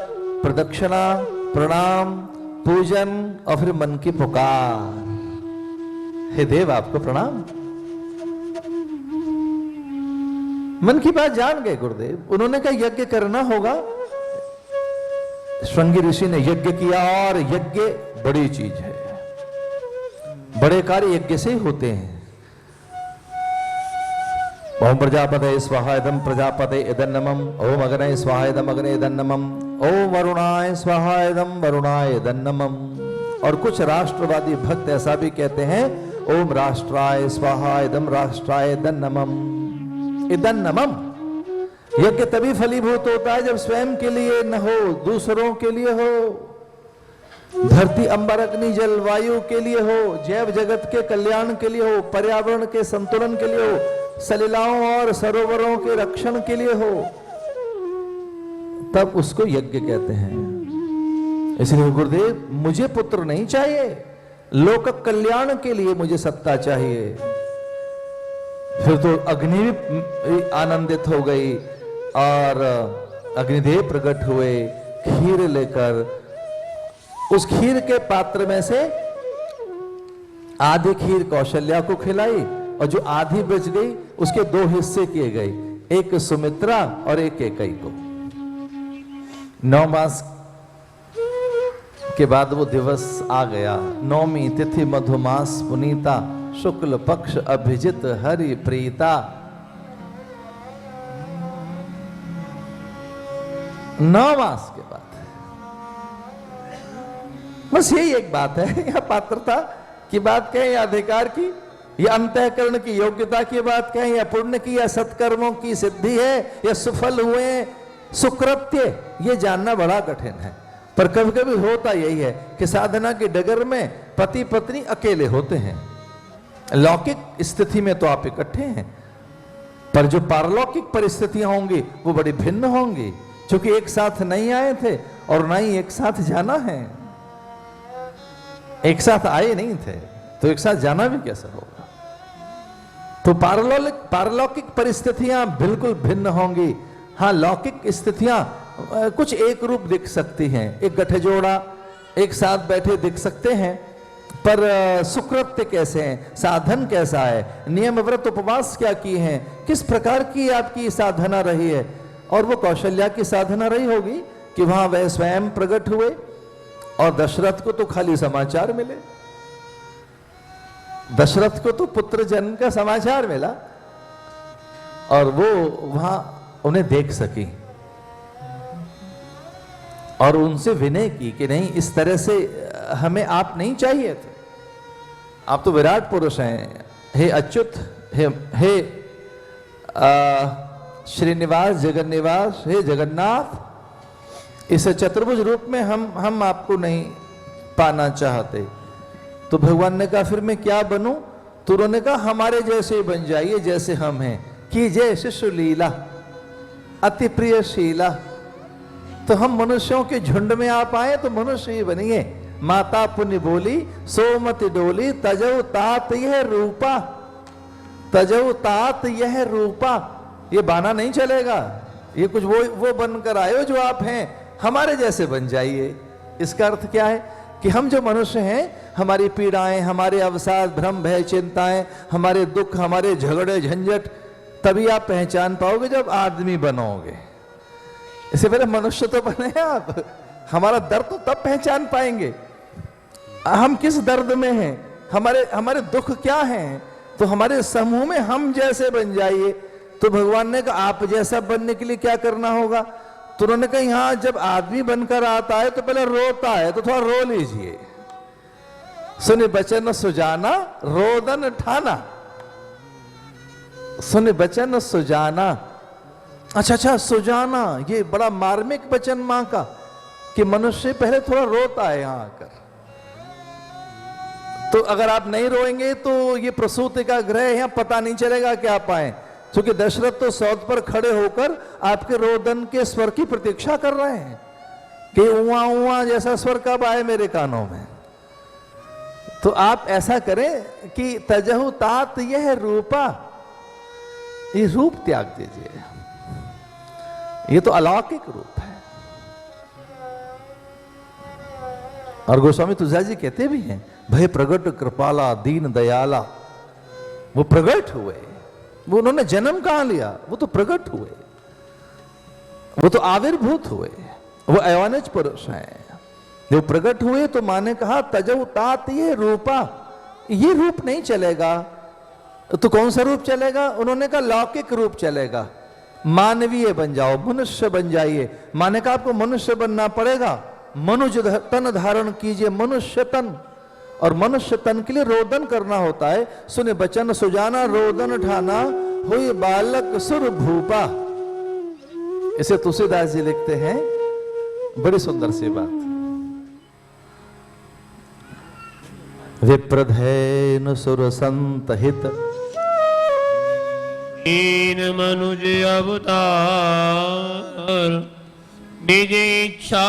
प्रदक्षिणा, प्रणाम, पूजन और फिर मन की पुकार, हे देव आपको प्रणाम। मन की बात जान गए गुरुदेव। उन्होंने कहा यज्ञ करना होगा। श्रृंगी ऋषि ने यज्ञ किया, और यज्ञ बड़ी चीज है। बड़े कार्य यज्ञ से होते हैं। ओम प्रजापते स्वाहा इदं प्रजापते इदन्नमम्, ओम अग्नये स्वाहा इदं अग्नये इदन्नमम्, ओम वरुणाय स्वाहा इदं वरुणाय इदन्नमम्। और कुछ राष्ट्रवादी भक्त ऐसा भी कहते हैं, ओम राष्ट्राय स्वाहा इदं राष्ट्राय इदन्नमम्। इदन्नमम् यज्ञ तभी फलीभूत होता है जब स्वयं के लिए न हो, दूसरों के लिए हो, धरती अंबर अग्नि जल वायु के लिए हो, जैव जगत के कल्याण के लिए हो, पर्यावरण के संतुलन के लिए हो, सलिलाओं और सरोवरों के रक्षण के लिए हो, तब उसको यज्ञ कहते हैं। इसलिए गुरुदेव, मुझे पुत्र नहीं चाहिए, लोक कल्याण के लिए मुझे सत्ता चाहिए। फिर तो अग्नि भी आनंदित हो गई और अग्निदेव प्रकट हुए खीर लेकर। उस खीर के पात्र में से आधी खीर कौशल्या को खिलाई, और जो आधी बच गई उसके दो हिस्से किए गए, एक सुमित्रा और एक कैकेयी को। 9 मास के बाद वो दिवस आ गया। नौमी तिथि मधुमास पुनीता, शुक्ल पक्ष अभिजित हरि प्रीता। 9 मास के बाद बस यही एक बात है। यह पात्रता की बात कहें या अधिकार की, या अंतःकरण की योग्यता की बात कहें, या पुण्य की या सत्कर्मों की सिद्धि है, या सुफल हुए सुकृत्य, ये जानना बड़ा कठिन है। पर कभी कभी होता यही है कि साधना की डगर में पति पत्नी अकेले होते हैं, लौकिक स्थिति में तो आप इकट्ठे हैं, पर जो पारलौकिक परिस्थितियां होंगी वो बड़ी भिन्न होंगी, क्योंकि एक साथ नहीं आए थे और ना ही एक साथ जाना है। एक साथ आए नहीं थे तो एक साथ जाना भी कैसे होगा। तो पारलौकिक परिस्थितियां बिल्कुल भिन्न होंगी। हाँ, लौकिक स्थितियां कुछ एक रूप दिख सकती हैं, एक गठजोड़ा एक साथ बैठे दिख सकते हैं, पर सुकृत्य कैसे हैं, साधन कैसा है, नियम व्रत उपवास क्या किए हैं, किस प्रकार की आपकी साधना रही है। और वो कौशल्या की साधना रही होगी कि वहां वह स्वयं प्रकट हुए और दशरथ को तो खाली समाचार मिले, दशरथ को तो पुत्र जन्म का समाचार मिला और वो वहां उन्हें देख सकी और उनसे विनय की कि नहीं, इस तरह से हमें आप नहीं चाहिए थे, आप तो विराट पुरुष हैं, हे अच्युत, हे श्रीनिवास, जगन्निवास, हे जगन्नाथ, इस चतुर्भुज रूप में हम आपको नहीं पाना चाहते। तो भगवान ने कहा फिर मैं क्या बनूं? तो उन्होंने कहा हमारे जैसे ही बन जाइए जैसे हम हैं, कीजिए शिशु लीला अति प्रिय शीला। तो हम मनुष्यों के झुंड में आप आए तो मनुष्य ही बनिए। माता पुण्य बोली सोमति डोली तजौ तात यह रूपा, तजौ तात यह रूपा। ये बाना नहीं चलेगा, ये कुछ वो बनकर आए हो जो आप हैं, हमारे जैसे बन जाइए। इसका अर्थ क्या है कि हम जो मनुष्य हैं, हमारी पीड़ाएं, हमारे अवसाद, भ्रम, भय, चिंताएं, हमारे दुख, हमारे झगड़े झंझट, तभी आप पहचान पाओगे जब आदमी बनोगे। इससे पहले मनुष्य तो बने आप, हमारा दर्द तो तब पहचान पाएंगे हम किस दर्द में हैं, हमारे दुख क्या हैं। तो हमारे समूह में हम जैसे बन जाइए। तो भगवान ने कहा आप जैसा बनने के लिए क्या करना होगा? तो उन्होंने कहा यहां जब आदमी बनकर आता है तो पहले रोता है तो थोड़ा रो लीजिए। सुने बचन सुजाना रोदन ठाना, सुने बचन सुजाना। अच्छा, सुजाना, ये बड़ा मार्मिक वचन मां का कि मनुष्य पहले थोड़ा रोता है यहां आकर। तो अगर आप नहीं रोएंगे तो ये प्रसूति का ग्रह यहां पता नहीं चलेगा कि आप आए, क्योंकि दशरथ तो सौत पर खड़े होकर आपके रोदन के स्वर की प्रतीक्षा कर रहे हैं कि उआ उआ जैसा स्वर कब आए मेरे कानों में। तो आप ऐसा करें कि तजहु तात यह रूपा, ये रूप त्याग दीजिए, ये तो अलौकिक रूप है। और गोस्वामी तुलसीदास जी कहते भी हैं भय प्रगट कृपाला दीन दयाला। वो प्रगट हुए, वो उन्होंने जन्म कहां लिया, वो तो प्रगट हुए, वो तो आविर्भूत हुए, वो अयवानिज पुरुष हैं। जब प्रगट हुए तो मां ने कहा तजौ तात ये रूपा, ये रूप नहीं चलेगा। तो कौन सा रूप चलेगा? उन्होंने कहा लौकिक रूप चलेगा, मानवीय बन जाओ, मनुष्य बन जाइए। मां ने कहा आपको मनुष्य बनना पड़ेगा, मनुष्य तन धारण कीजिए, मनुष्य तन। और मनुष्य तन के लिए रोदन करना होता है। सुने बचन सुजाना रोदन ठाना, हुई बालक सुर भूपा। इसे तुलसीदास जी लिखते हैं, बड़ी सुंदर सी बात। विप्रधेनु सुर संत हित, दीन मनुज अवतार, निज इच्छा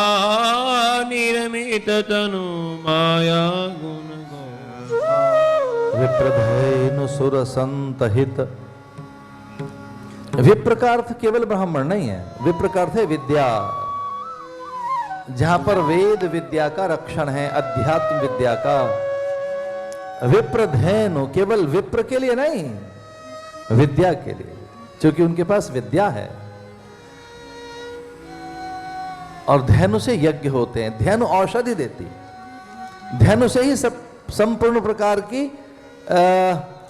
निर्मित तनु माया गुण गोपाल। विप्रधेनु सुर संत हित। विप्र का अर्थ केवल ब्राह्मण नहीं है, विप्र का अर्थ है विद्या, जहां पर वेद विद्या का रक्षण है, अध्यात्म विद्या का। विप्रधेनु केवल विप्र के लिए नहीं, विद्या के लिए, क्योंकि उनके पास विद्या है। और धेनु से यज्ञ होते हैं, धेनु औषधि देती है, धेनु से ही सब संपूर्ण प्रकार की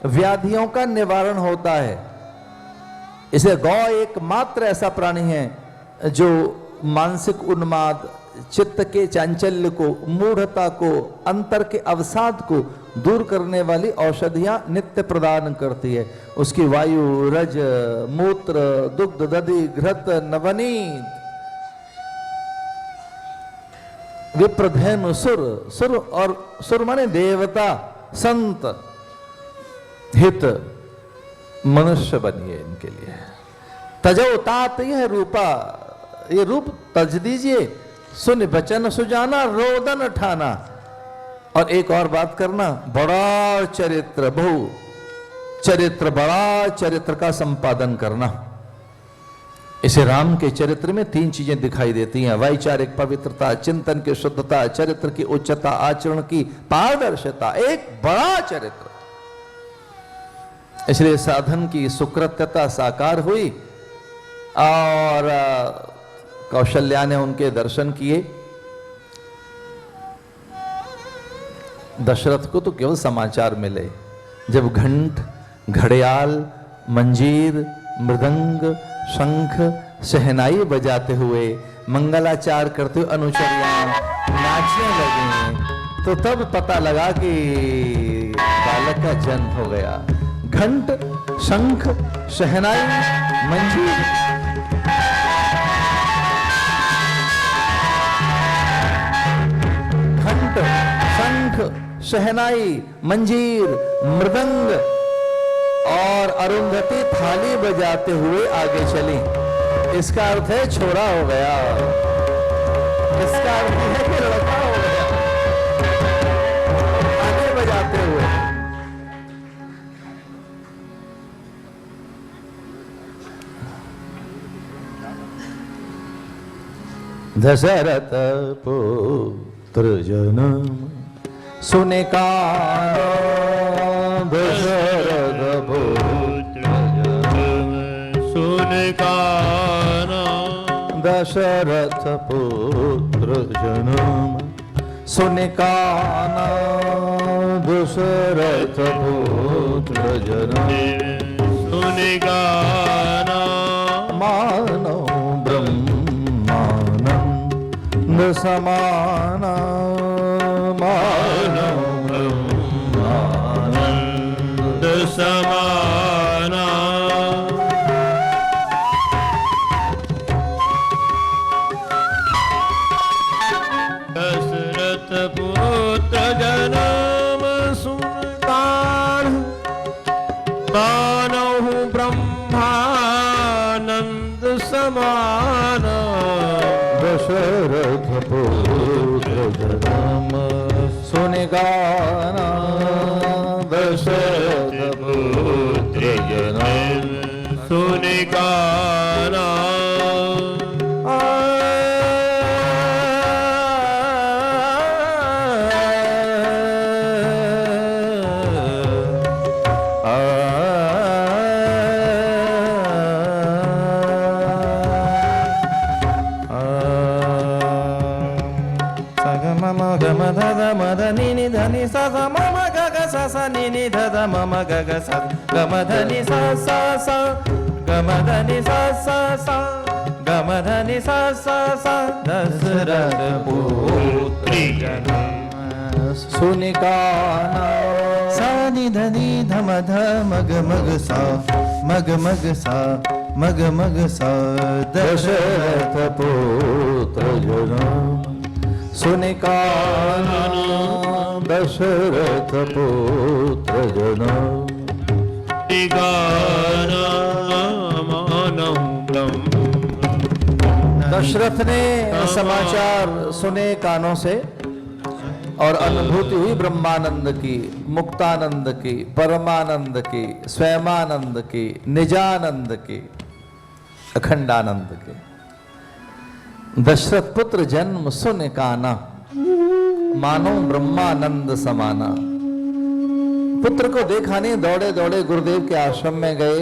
व्याधियों का निवारण होता है। इसे गौ एकमात्र ऐसा प्राणी है जो मानसिक उन्माद, चित्त के चांचल्य को, मूढ़ता को, अंतर के अवसाद को दूर करने वाली औषधियां नित्य प्रदान करती है। उसकी वायु, रज, मूत्र, दुग्ध, दधि, घृत, नवनीत। विप्रधेनु सुर, सुर और सुर माने देवता, संत। हित मनुष्य बनिए इनके लिए। तजो तात यह रूपा, ये रूप तज दीजिए। सुन वचन सुजाना रोदन ठाना। और एक और बात करना, बड़ा चरित्र, बहु चरित्र, बड़ा चरित्र का संपादन करना। इसे राम के चरित्र में 3 चीजें दिखाई देती हैं, वैचारिक पवित्रता, चिंतन की शुद्धता, चरित्र की उच्चता, आचरण की पारदर्शिता, एक बड़ा चरित्र। इसलिए साधन की सुकृत्यता साकार हुई और कौशल्या ने उनके दर्शन किए। दशरथ को तो केवल समाचार मिले, जब घंट, घड़ियाल, मंजीर, मृदंग, शंख, शहनाई बजाते हुए, मंगलाचार करते हुए अनुचरियां नाचने लगे, तो तब पता लगा कि बालक का जन्म हो गया। घंट, शंख, शहनाई, मंजीर, घंट, शंख, शहनाई, मंजीर, मृदंग और अरुंधति थाली बजाते हुए आगे चली। इसका अर्थ है छोरा हो गया, इसका अर्थ है कि लड़का हो गया। थाली बजाते हुए दशरथ पुत्र जन्म सुने कान, दशरथ पुत्र जन्म सुने कान, दशरथ पुत्र जन्म सुने कान, दशरथ पुत्र जन्म सुने कान, मानो ब्रह्मानंद समान, मानो ब्रह्मानंद समान, दशरथ पुत्र जन्म सुन कान, मानहु ब्रह्मानंद समान, दशरथ पुत्र जन्म सुने गाना, दशरथ पुत्र जन्म सुने गाना, नी सा सा म म ग ग सा सा नी नी ध ध म म ग ग सा ग म ध नि सा सा सा ग म ध नि सा सा सा ग म ध नि सा सा सा दशरथ पुत्र जन्म सुने गाना, सा नि ध नि ध म ध म ग म ग सा म ग म ग सा म ग म ग सा दशरथ पुत्र जन्म सुने काना, दशरथ पुत्र जन्म गाना, मानहु ब्रह्म। दशरथ ने समाचार सुने कानों से और अनुभूति हुई ब्रह्मानंद की, मुक्तानंद की, परमानंद की, स्वयमानंद की, निजानंद की, अखंडानंद की। दशरथ पुत्र जन्म सुन काना, मानो ब्रह्मानंद समाना। पुत्र को देखा नहीं, दौड़े दौड़े गुरुदेव के आश्रम में गए।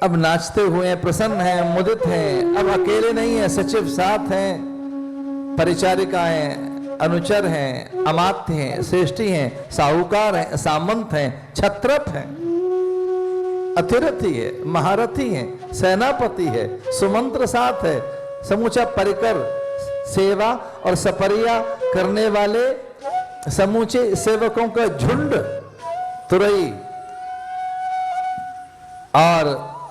अब नाचते हुए प्रसन्न हैं, मुदित हैं। अब अकेले नहीं है, सचिव साथ हैं, परिचारिकाएं, अनुचर हैं, अमात्य हैं, श्रेष्ठी हैं, साहूकार हैं, सामंत हैं, छत्रप हैं, अतिरथी है, महारथी है, सेनापति है, सुमंत्र साथ है, समूचा परिकर सेवा और सपरिया करने वाले समूचे सेवकों का झुंड, तुरई और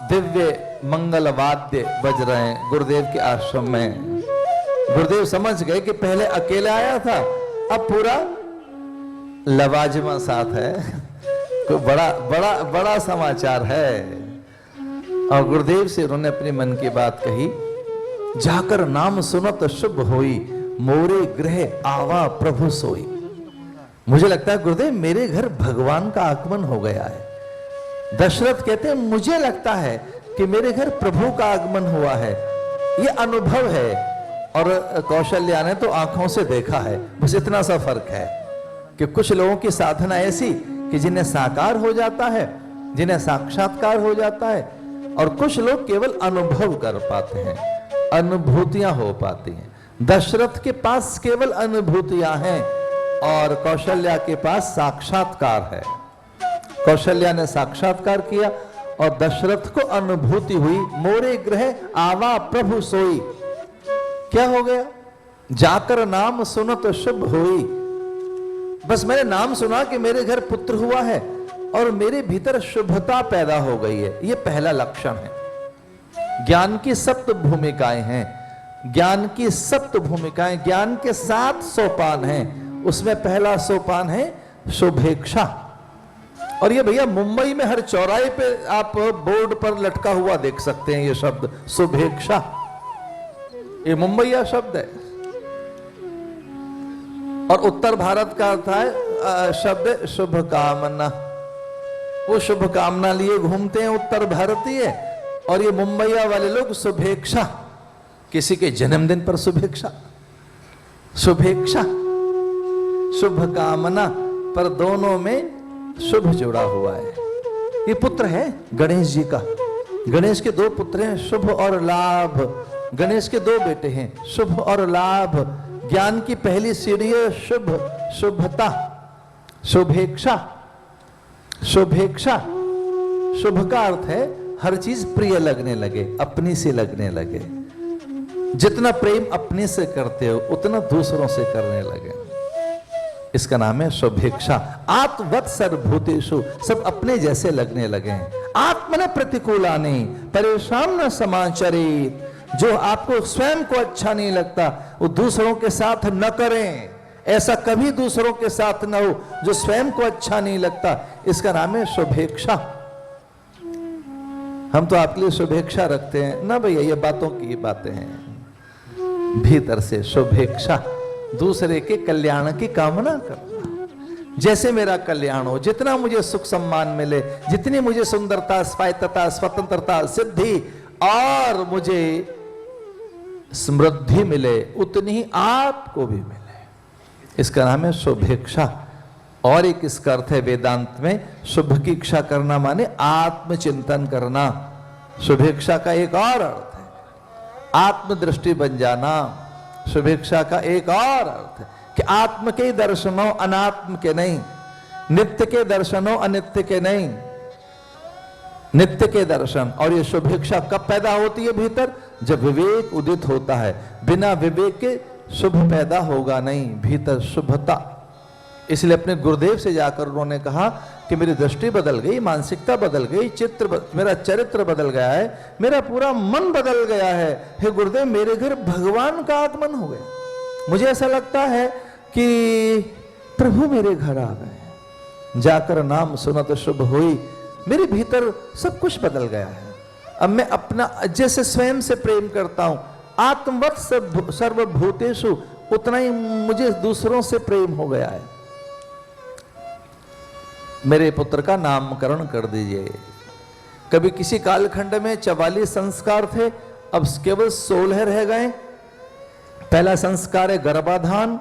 दिव्य मंगल वाद्य बज रहे हैं गुरुदेव के आश्रम में। गुरुदेव समझ गए कि पहले अकेला आया था, अब पूरा लवाजमा साथ है। तो बड़ा बड़ा बड़ा समाचार है। और गुरुदेव से उन्होंने अपने मन की बात कही, जाकर नाम सुनत शुभ होई, मोरे गृह आवा प्रभु सोई। मुझे लगता है गुरुदेव मेरे घर भगवान का आगमन हो गया है। दशरथ कहते हैं मुझे लगता है कि मेरे घर प्रभु का आगमन हुआ है, ये अनुभव है। और कौशल्या ने तो आंखों से देखा है। बस इतना सा फर्क है कि कुछ लोगों की साधना ऐसी कि जिन्हें साकार हो जाता है, जिन्हें साक्षात्कार हो जाता है, और कुछ लोग केवल अनुभव कर पाते हैं, अनुभूतियां हो पाती हैं। दशरथ के पास केवल अनुभूतियां हैं और कौशल्या के पास साक्षात्कार है। कौशल्या ने साक्षात्कार किया और दशरथ को अनुभूति हुई, मोरे गृह आवा प्रभु सोई। क्या हो गया? जाकर नाम सुनत शुभ होई। बस मैंने नाम सुना कि मेरे घर पुत्र हुआ है और मेरे भीतर शुभता पैदा हो गई है। यह पहला लक्षण है। ज्ञान की 7 भूमिकाएं हैं, ज्ञान की 7 भूमिकाएं, ज्ञान के 7 सोपान हैं। उसमें पहला सोपान है शुभेच्छा। और ये भैया मुंबई में हर चौराहे पे आप बोर्ड पर लटका हुआ देख सकते हैं ये शब्द शुभेच्छा। ये मुंबईया शब्द है और उत्तर भारत का अर्थ है शब्द शुभकामना। वो शुभकामना लिए घूमते हैं उत्तर भारतीय, और ये मुंबईया वाले लोग शुभेच्छा। किसी के जन्मदिन पर शुभेच्छा, शुभेच्छा, शुभकामना, पर दोनों में शुभ जुड़ा हुआ है। ये पुत्र है गणेश जी का। गणेश के 2 पुत्र हैं, शुभ और लाभ। गणेश के 2 बेटे हैं, शुभ और लाभ। ज्ञान की पहली सीढ़ी है शुभ, शुभता, शुभेच्छा। शुभेच्छा, शुभ का अर्थ है हर चीज प्रिय लगने लगे, अपनी से लगने लगे। जितना प्रेम अपने से करते हो उतना दूसरों से करने लगे, इसका नाम है शुभेच्छा। आत्मवत् सर्वभूतेषु, सब अपने जैसे लगने लगे। आत्मन प्रतिकूलानि परेशान न समाचरित। जो आपको स्वयं को अच्छा नहीं लगता वो दूसरों के साथ न करें। ऐसा कभी दूसरों के साथ न हो जो स्वयं को अच्छा नहीं लगता, इसका नाम है शुभेच्छा। हम तो आपके लिए शुभेच्छा रखते हैं ना भैया, ये बातों की बातें हैं। भीतर से शुभेच्छा, दूसरे के कल्याण की कामना करना। जैसे मेरा कल्याण हो, जितना मुझे सुख सम्मान मिले, जितनी मुझे सुंदरता, स्वायत्तता, स्वतंत्रता, सिद्धि और मुझे समृद्धि मिले, उतनी ही आपको भी मिले, इसका नाम है शुभेच्छा। और एक इसका अर्थ है वेदांत में, शुभ की इच्छा करना माने आत्मचिंतन करना। शुभेच्छा का एक और अर्थ है आत्मदृष्टि बन जाना। शुभेच्छा का एक और अर्थ है कि आत्म के दर्शनों अनात्म के नहीं, नित्य के दर्शनों अनित्य के नहीं, नित्य के दर्शन। और ये शुभेच्छा कब पैदा होती है भीतर? जब विवेक उदित होता है। बिना विवेक के शुभ पैदा होगा नहीं, भीतर शुभता। इसलिए अपने गुरुदेव से जाकर उन्होंने कहा कि मेरी दृष्टि बदल गई, मानसिकता बदल गई, मेरा चरित्र बदल गया है, मेरा पूरा मन बदल गया है। हे गुरुदेव, मेरे घर भगवान का आगमन हो गया। मुझे ऐसा लगता है कि प्रभु मेरे घर आ गए। जाकर नाम सुनत शुभ हुई। मेरे भीतर सब कुछ बदल गया है। अब मैं अपना जैसे स्वयं से प्रेम करता हूं, आत्मवत् सर्वभूतेषु, उतना ही मुझे दूसरों से प्रेम हो गया है। मेरे पुत्र का नामकरण कर दीजिए। कभी किसी कालखंड में 44 संस्कार थे, अब केवल 16 रह गए। पहला संस्कार है गर्भाधान,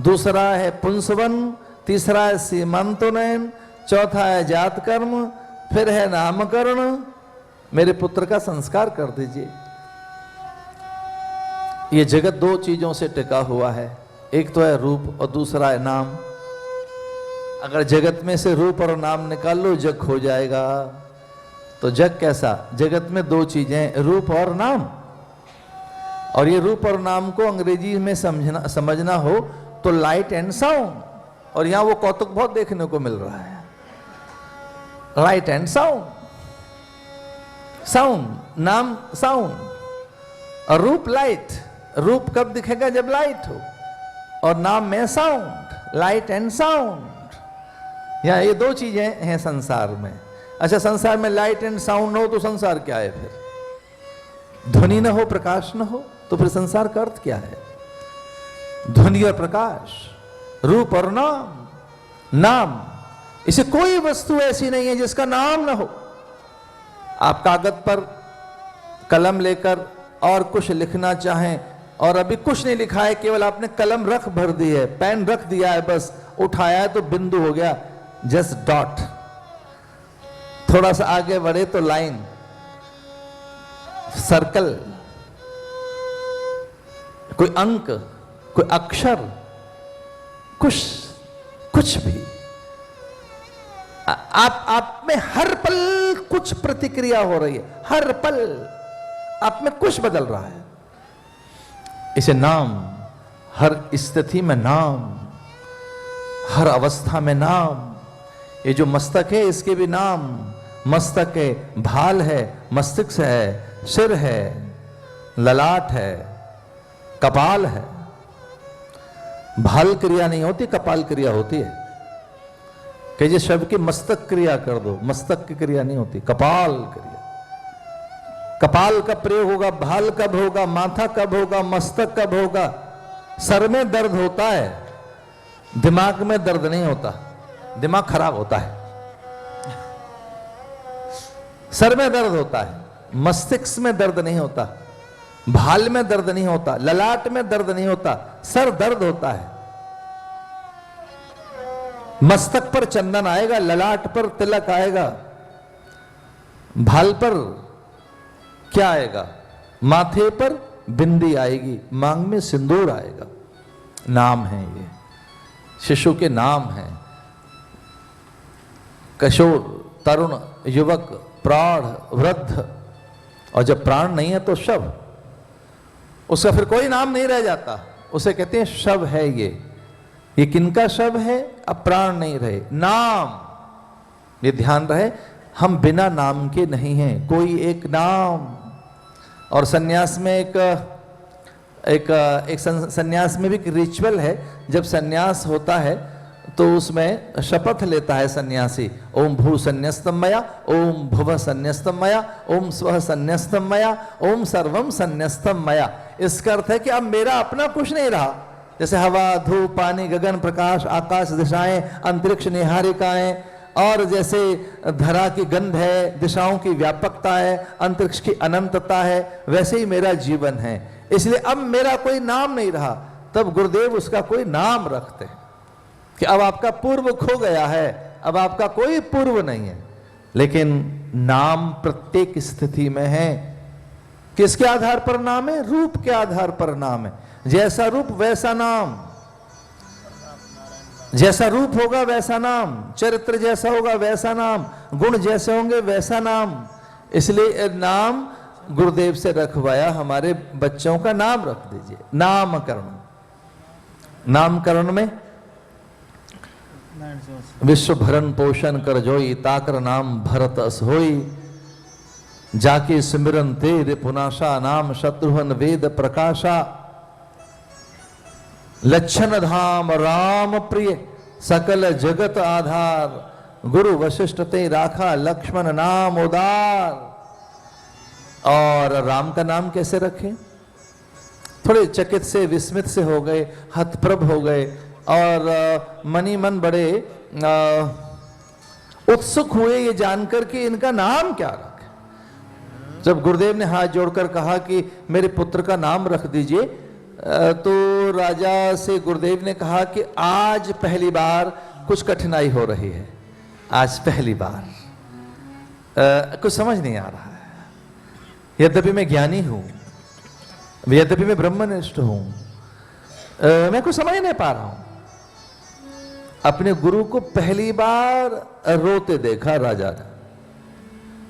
दूसरा है पुंसवन, तीसरा है सीमांतोनयन, चौथा है जात कर्म, फिर है नामकरण। मेरे पुत्र का संस्कार कर दीजिए। ये जगत 2 चीजों से टिका हुआ है, एक तो है रूप और दूसरा है नाम। अगर जगत में से रूप और नाम निकाल लो, जग हो जाएगा। तो जग कैसा? जगत में 2 चीजें, रूप और नाम। और ये रूप और नाम को अंग्रेजी में समझना हो तो लाइट एंड साउंड। और यहां वो कौतुक बहुत देखने को मिल रहा है, लाइट एंड साउंड। साउंड, नाम साउंड और रूप लाइट। रूप कब दिखेगा? जब लाइट हो। और नाम में साउंड, लाइट एंड साउंड। यहाँ ये दो चीजें हैं संसार में। अच्छा, संसार में लाइट एंड साउंड न हो तो संसार क्या है फिर? ध्वनि न हो, प्रकाश न हो तो फिर संसार का अर्थ क्या है? ध्वनि और प्रकाश, रूप और नाम। नाम, इसे कोई वस्तु ऐसी नहीं है जिसका नाम न हो। आप कागज पर कलम लेकर और कुछ लिखना चाहें और अभी कुछ नहीं लिखा है, केवल आपने कलम रख भर दी है, पेन रख दिया है, बस उठाया है तो बिंदु हो गया, जस्ट डॉट। थोड़ा सा आगे बढ़े तो लाइन, सर्कल, कोई अंक, कोई अक्षर, कुछ भी। आप में हर पल कुछ प्रतिक्रिया हो रही है, हर पल आप में कुछ बदल रहा है। इसे नाम, हर स्थिति में नाम, हर अवस्था में नाम। ये जो मस्तक है इसके भी नाम। मस्तक है, भाल है, मस्तिष्क है, सिर है, ललाट है, कपाल है। भाल क्रिया नहीं होती, कपाल क्रिया होती है। कहिए शब्द की मस्तक क्रिया कर दो, मस्तक की क्रिया नहीं होती, कपाल क्रिया। कपाल का प्रयोग होगा, भाल कब होगा, माथा कब होगा, मस्तक कब होगा? सर में दर्द होता है, दिमाग में दर्द नहीं होता, दिमाग खराब होता है। सर में दर्द होता है, मस्तिष्क में दर्द नहीं होता, भाल में दर्द नहीं होता, ललाट में दर्द नहीं होता, सर दर्द होता है। मस्तक पर चंदन आएगा, ललाट पर तिलक आएगा, भाल पर क्या आएगा? माथे पर बिंदी आएगी, मांग में सिंदूर आएगा। नाम है ये, शिशु के नाम है। किशोर, तरुण, युवक, प्रौढ़, वृद्ध, और जब प्राण नहीं है तो शव। उसका फिर कोई नाम नहीं रह जाता, उसे कहते हैं शव है ये किनका शव है? अब प्राण नहीं रहे, नाम। ये ध्यान रहे, हम बिना नाम के नहीं हैं, कोई एक नाम। और सन्यास में एक सन्यास में भी एक रिचुअल है। जब सन्यास होता है तो उसमें शपथ लेता है सन्यासी, ओम भू संन्यस्तम मया, ओम भुव संन्यस्तम मया, ओम स्वः संन्यस्तम मया, ओम सर्वम संन्यस्तम मया। इसका अर्थ है कि अब मेरा अपना कुछ नहीं रहा। जैसे हवा, धूप, पानी, गगन, प्रकाश, आकाश, दिशाएं, अंतरिक्ष, निहारिकाएं, और जैसे धरा की गंध है, दिशाओं की व्यापकता है, अंतरिक्ष की अनंतता है, वैसे ही मेरा जीवन है। इसलिए अब मेरा कोई नाम नहीं रहा। तब गुरुदेव उसका कोई नाम रखते हैं कि अब आपका पूर्व खो गया है, अब आपका कोई पूर्व नहीं है। लेकिन नाम प्रत्येक स्थिति में है। किसके आधार पर नाम है? रूप के आधार पर नाम है। जैसा रूप वैसा नाम, जैसा रूप होगा वैसा नाम, चरित्र जैसा होगा वैसा नाम, गुण जैसे होंगे वैसा नाम। इसलिए नाम गुरुदेव से रखवाया, हमारे बच्चों का नाम रख दीजिए। नामकरण, नामकरण में विश्व भरण पोषण कर जोई, ताकर नाम भरत अस होई, जाके सिमरन तेरे पुनाशा, नाम शत्रुघ्न वेद प्रकाशा, लक्षण धाम राम प्रिय, सकल जगत आधार, गुरु वशिष्ठ ते राखा, लक्ष्मण नाम उदार। और राम का नाम कैसे रखें? थोड़े चकित से, विस्मित से हो गए, हतप्रभ हो गए, और मनी मन बड़े उत्सुक हुए ये जानकर कि इनका नाम क्या रखें। जब गुरुदेव ने हाथ जोड़कर कहा कि मेरे पुत्र का नाम रख दीजिए, तो राजा से गुरुदेव ने कहा कि आज पहली बार कुछ कठिनाई हो रही है, आज पहली बार कुछ समझ नहीं आ रहा है। यद्यपि मैं ज्ञानी हूं, यद्यपि मैं ब्रह्मनिष्ठ हूं, मैं कुछ समझ नहीं पा रहा हूं। अपने गुरु को पहली बार रोते देखा राजा ने,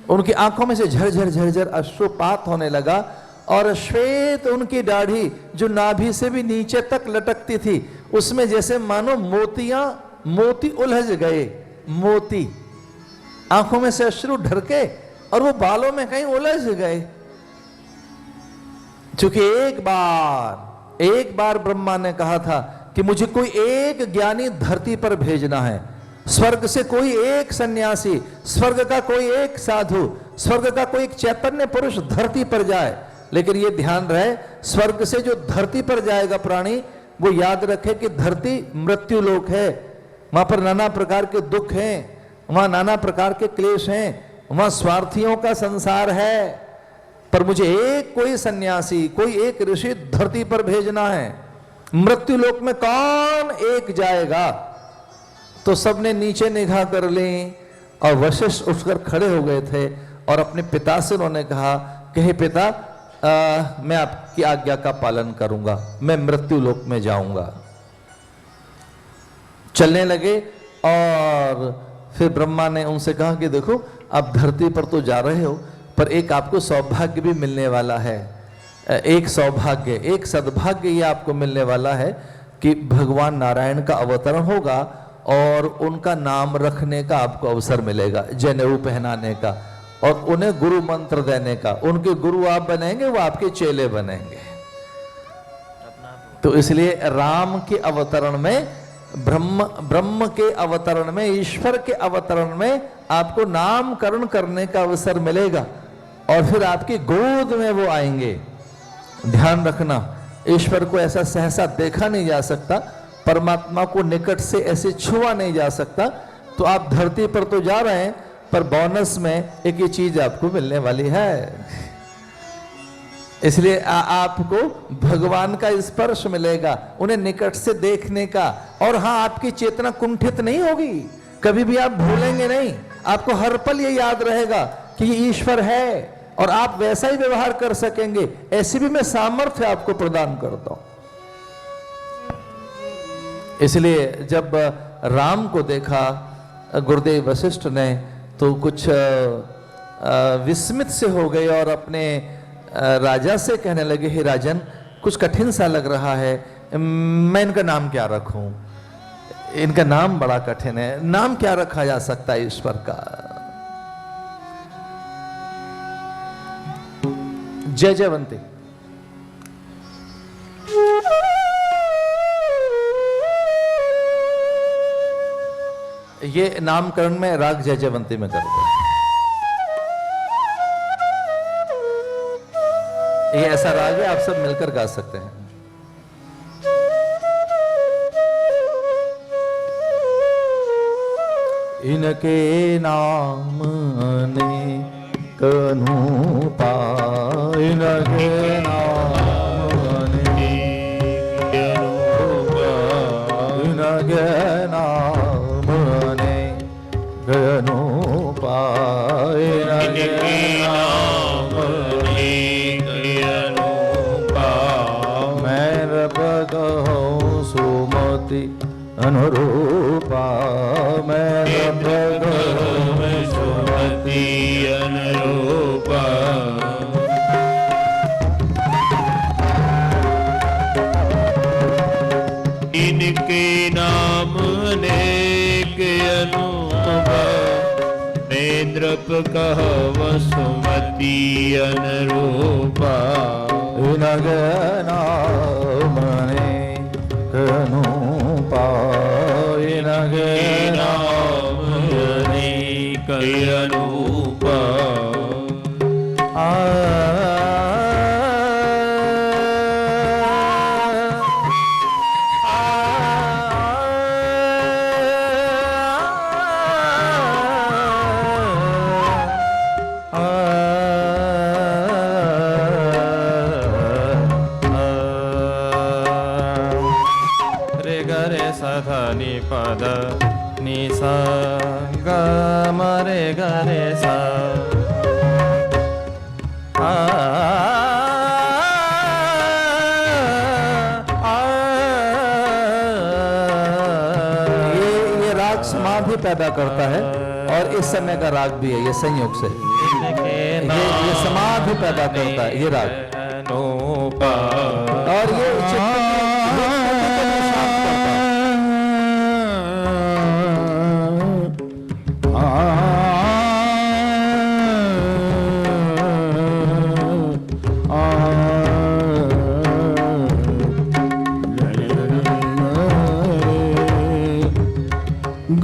उनकी आंखों में से झरझर झरझर अश्रुपात होने लगा, और श्वेत उनकी दाढ़ी जो नाभि से भी नीचे तक लटकती थी, उसमें जैसे मानो मोती उलझ गए। मोती आंखों में से अश्रु ढरके और वो बालों में कहीं उलझ गए। क्योंकि एक बार ब्रह्मा ने कहा था कि मुझे कोई एक ज्ञानी धरती पर भेजना है, स्वर्ग से कोई एक सन्यासी, स्वर्ग का कोई एक साधु, स्वर्ग का कोई एक चैतन्य पुरुष धरती पर जाए, लेकिन ये ध्यान रहे स्वर्ग से जो धरती पर जाएगा प्राणी, वो याद रखे कि धरती मृत्यु लोक है, वहां पर नाना प्रकार के दुख हैं, वहां नाना प्रकार के क्लेश हैं, वहां स्वार्थियों का संसार है। पर मुझे एक कोई सन्यासी, कोई एक ऋषि धरती पर भेजना है। मृत्यु लोक में कौन एक जाएगा? तो सबने नीचे निगाह कर ली और वशिष्ठ उठकर खड़े हो गए थे और अपने पिता से उन्होंने कहा कि हे पिता, मैं आपकी आज्ञा का पालन करूंगा, मैं मृत्यु लोक में जाऊंगा। चलने लगे और फिर ब्रह्मा ने उनसे कहा कि देखो, आप धरती पर तो जा रहे हो, पर एक आपको सौभाग्य भी मिलने वाला है। एक सौभाग्य, एक सद्भाग्य ये आपको मिलने वाला है कि भगवान नारायण का अवतरण होगा और उनका नाम रखने का आपको अवसर मिलेगा, जनेऊ पहनाने का और उन्हें गुरु मंत्र देने का। उनके गुरु आप बनेंगे, वो आपके चेले बनेंगे। तो इसलिए राम के अवतरण में, ब्रह्म के अवतरण में, ईश्वर के अवतरण में आपको नामकरण करने का अवसर मिलेगा और फिर आपकी गोद में वो आएंगे। ध्यान रखना, ईश्वर को ऐसा सहसा देखा नहीं जा सकता, परमात्मा को निकट से ऐसे छुआ नहीं जा सकता। तो आप धरती पर तो जा रहे हैं, पर बोनस में एक ही चीज आपको मिलने वाली है। इसलिए आपको भगवान का स्पर्श मिलेगा, उन्हें निकट से देखने का। और हाँ, आपकी चेतना कुंठित नहीं होगी, कभी भी आप भूलेंगे नहीं। आपको हर पल ये याद रहेगा कि ये ईश्वर है और आप वैसा ही व्यवहार कर सकेंगे। ऐसी भी मैं सामर्थ्य आपको प्रदान करता हूं। इसलिए जब राम को देखा गुरुदेव वशिष्ठ ने, तो कुछ विस्मित से हो गए और अपने राजा से कहने लगे, हे राजन, कुछ कठिन सा लग रहा है, मैं इनका नाम क्या रखूं? इनका नाम बड़ा कठिन है, नाम क्या रखा जा सकता है ईश्वर का? जय जयवंती। ये नामकरण में राग जय जयवंती में करूंगा। ये ऐसा राग है, आप सब मिलकर गा सकते हैं। इनके नाम ने कनु पाए, इनके नाम ने इनके नाम ने कनु पाए, इनके नाम ने कनु पाए। मैं रब कहूं सुमति अनुरूपा, मैं रब कहूं सुमति अनुरूपा। इनके नाम नेक अनुपमा, नेन्द्रप कहव सुमति अनुरूपा। इनके नाम नेक अनुपा, इनके नाम नेक अनुपा। नि पद नि सा ग म रे ग रे सा। ये राग समाधि पैदा करता है और इस समय का राग भी है, ये संयोग से ये समाधि पैदा करता है ये राग, और ये चित्त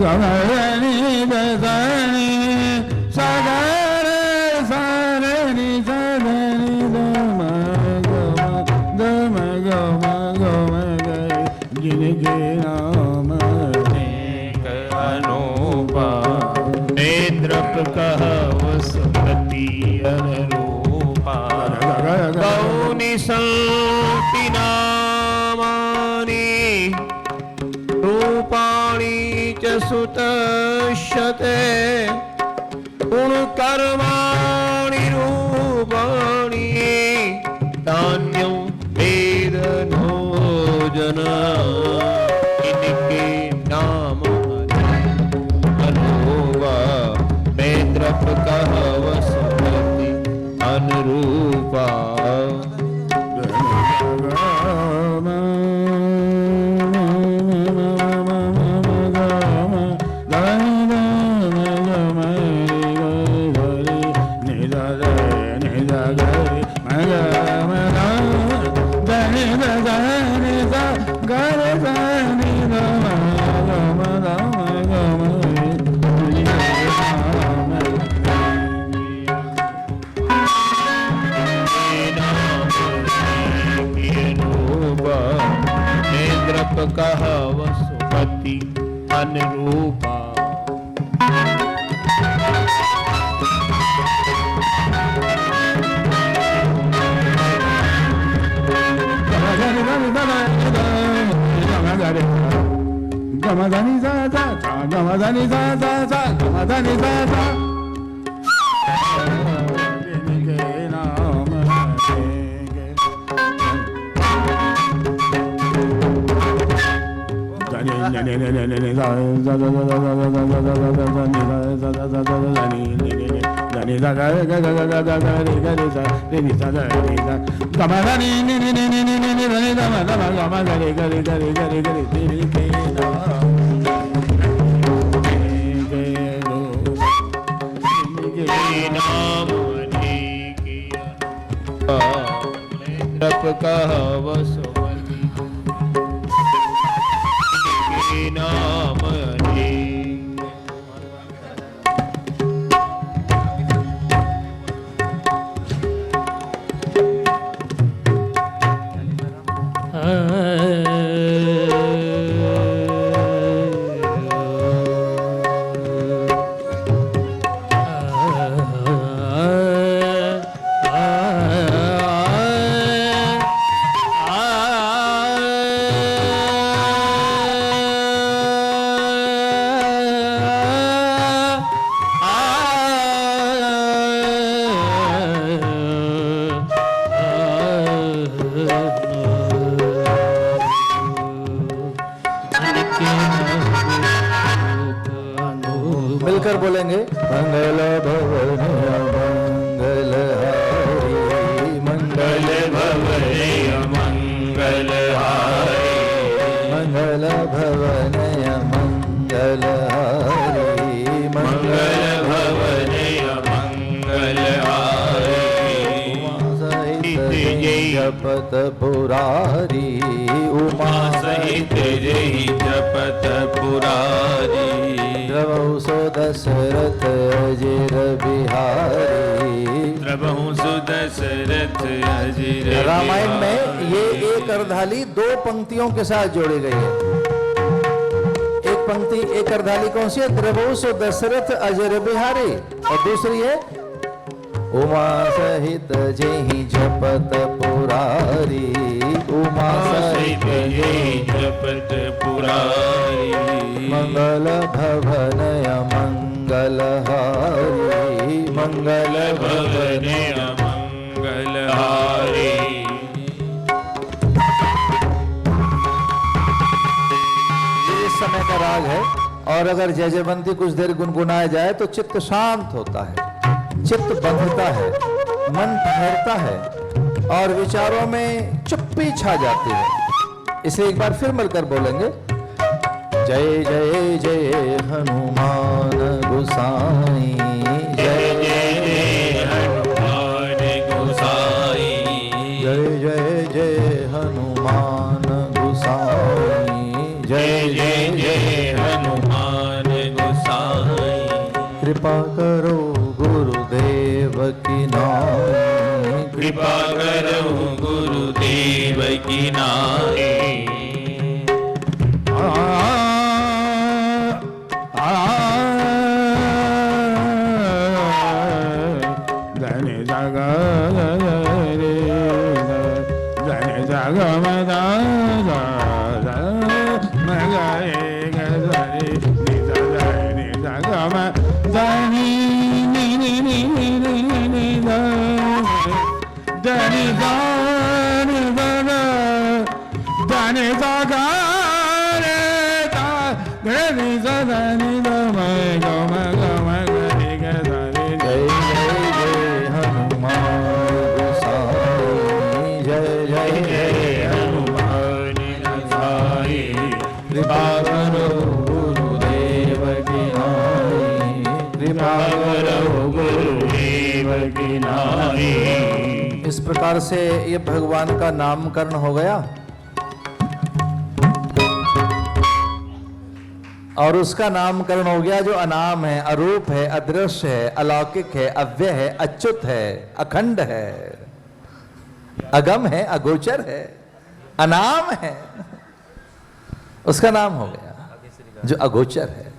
गमधनि दधनि सगर सरनि सधनि दम गम गम गम गय जिनके नाम अनेक अनूपा नेत्रप कह वसुमती अनुरूपा गौनि संति नामानि रूपाणि च सुतश्यते गुणकर्माणि रूपाणि धान्यं वेद नो जन इनके नाम अनुवा नेत्रप कह वसुमती अनुरूपा कह वसुमती अनुरूपा गमधनि सा सा गमधनि सा सा सा गमधनि सा सा जिनके नाम कह वसुमती नाम मिलकर बोलेंगे मंगल भवन मंगल हारी मंगल भवनय मंगल हारी मंगल भवन मंगल हारी मंगल भवनय मंगल हारी जपत पुरारी उमा सहित जहि जपत पुरारी द्रवौ सो दशरथ अजिर बिहारी द्रवहु सुदशरथ अजिर रामायण में ये एक अर्धाली दो पंक्तियों के साथ जोड़ी गई है। एक पंक्ति एक अर्धाली कौन सी है? द्रवौ सो दशरथ अजिर बिहारी, और दूसरी है उमा सहित जेहि जपत पुरारी उमा सहित जहि जपत पुरारी मंगल भवनय मंगल हारी मंगल भवनय मंगल हारी। ये इस समय का राग है, और अगर जय जयवंती कुछ देर गुनगुनाया जाए तो चित्त शांत होता है, चित्त बंधता है, मन ठहरता है और विचारों में चुप्पी छा जाती है। इसे एक बार फिर मिलकर बोलेंगे, जय जय जय हनुमान गोसाई जय जय जय हनुमान गोसाई जय जय जय हनुमान गोसाई जय जय जय हनुमान कृपा करो गुरुदेव की नाई। कृपा करो गुरुदेव की नाई। धनि जग रे धनि जग मदा इस प्रकार से ये भगवान का नामकरण हो गया और उसका नामकरण हो गया जो अनाम है, अरूप है, अदृश्य है, अलौकिक है, अव्यय है, अच्युत है, अखंड है, अगम है, अगोचर है, अनाम है, उसका नाम हो गया जो अगोचर है।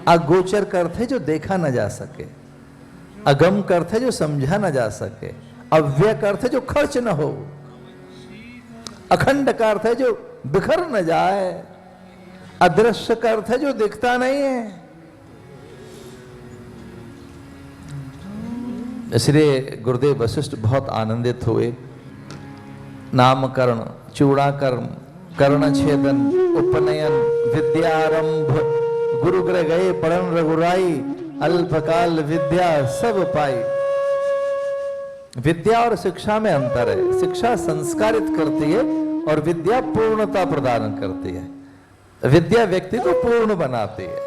अगोचर का अर्थ है जो देखा न जा सके, अगम का अर्थ है जो समझा न जा सके, अव्यय का अर्थ है जो खर्च न हो, अखंड का अर्थ है जो बिखर न जाए, अदृश्य का अर्थ है जो दिखता नहीं है। इसलिए गुरुदेव वशिष्ठ बहुत आनंदित हुए। नामकरण, चूड़ाकर्म, कर्णछेदन, उपनयन, विद्यारंभ, गुरुगृह गए पढ़न रघुराई, अल्पकाल विद्या सब पाई। विद्या और शिक्षा में अंतर है। शिक्षा संस्कारित करती है और विद्या पूर्णता प्रदान करती है। विद्या व्यक्ति को पूर्ण बनाती है,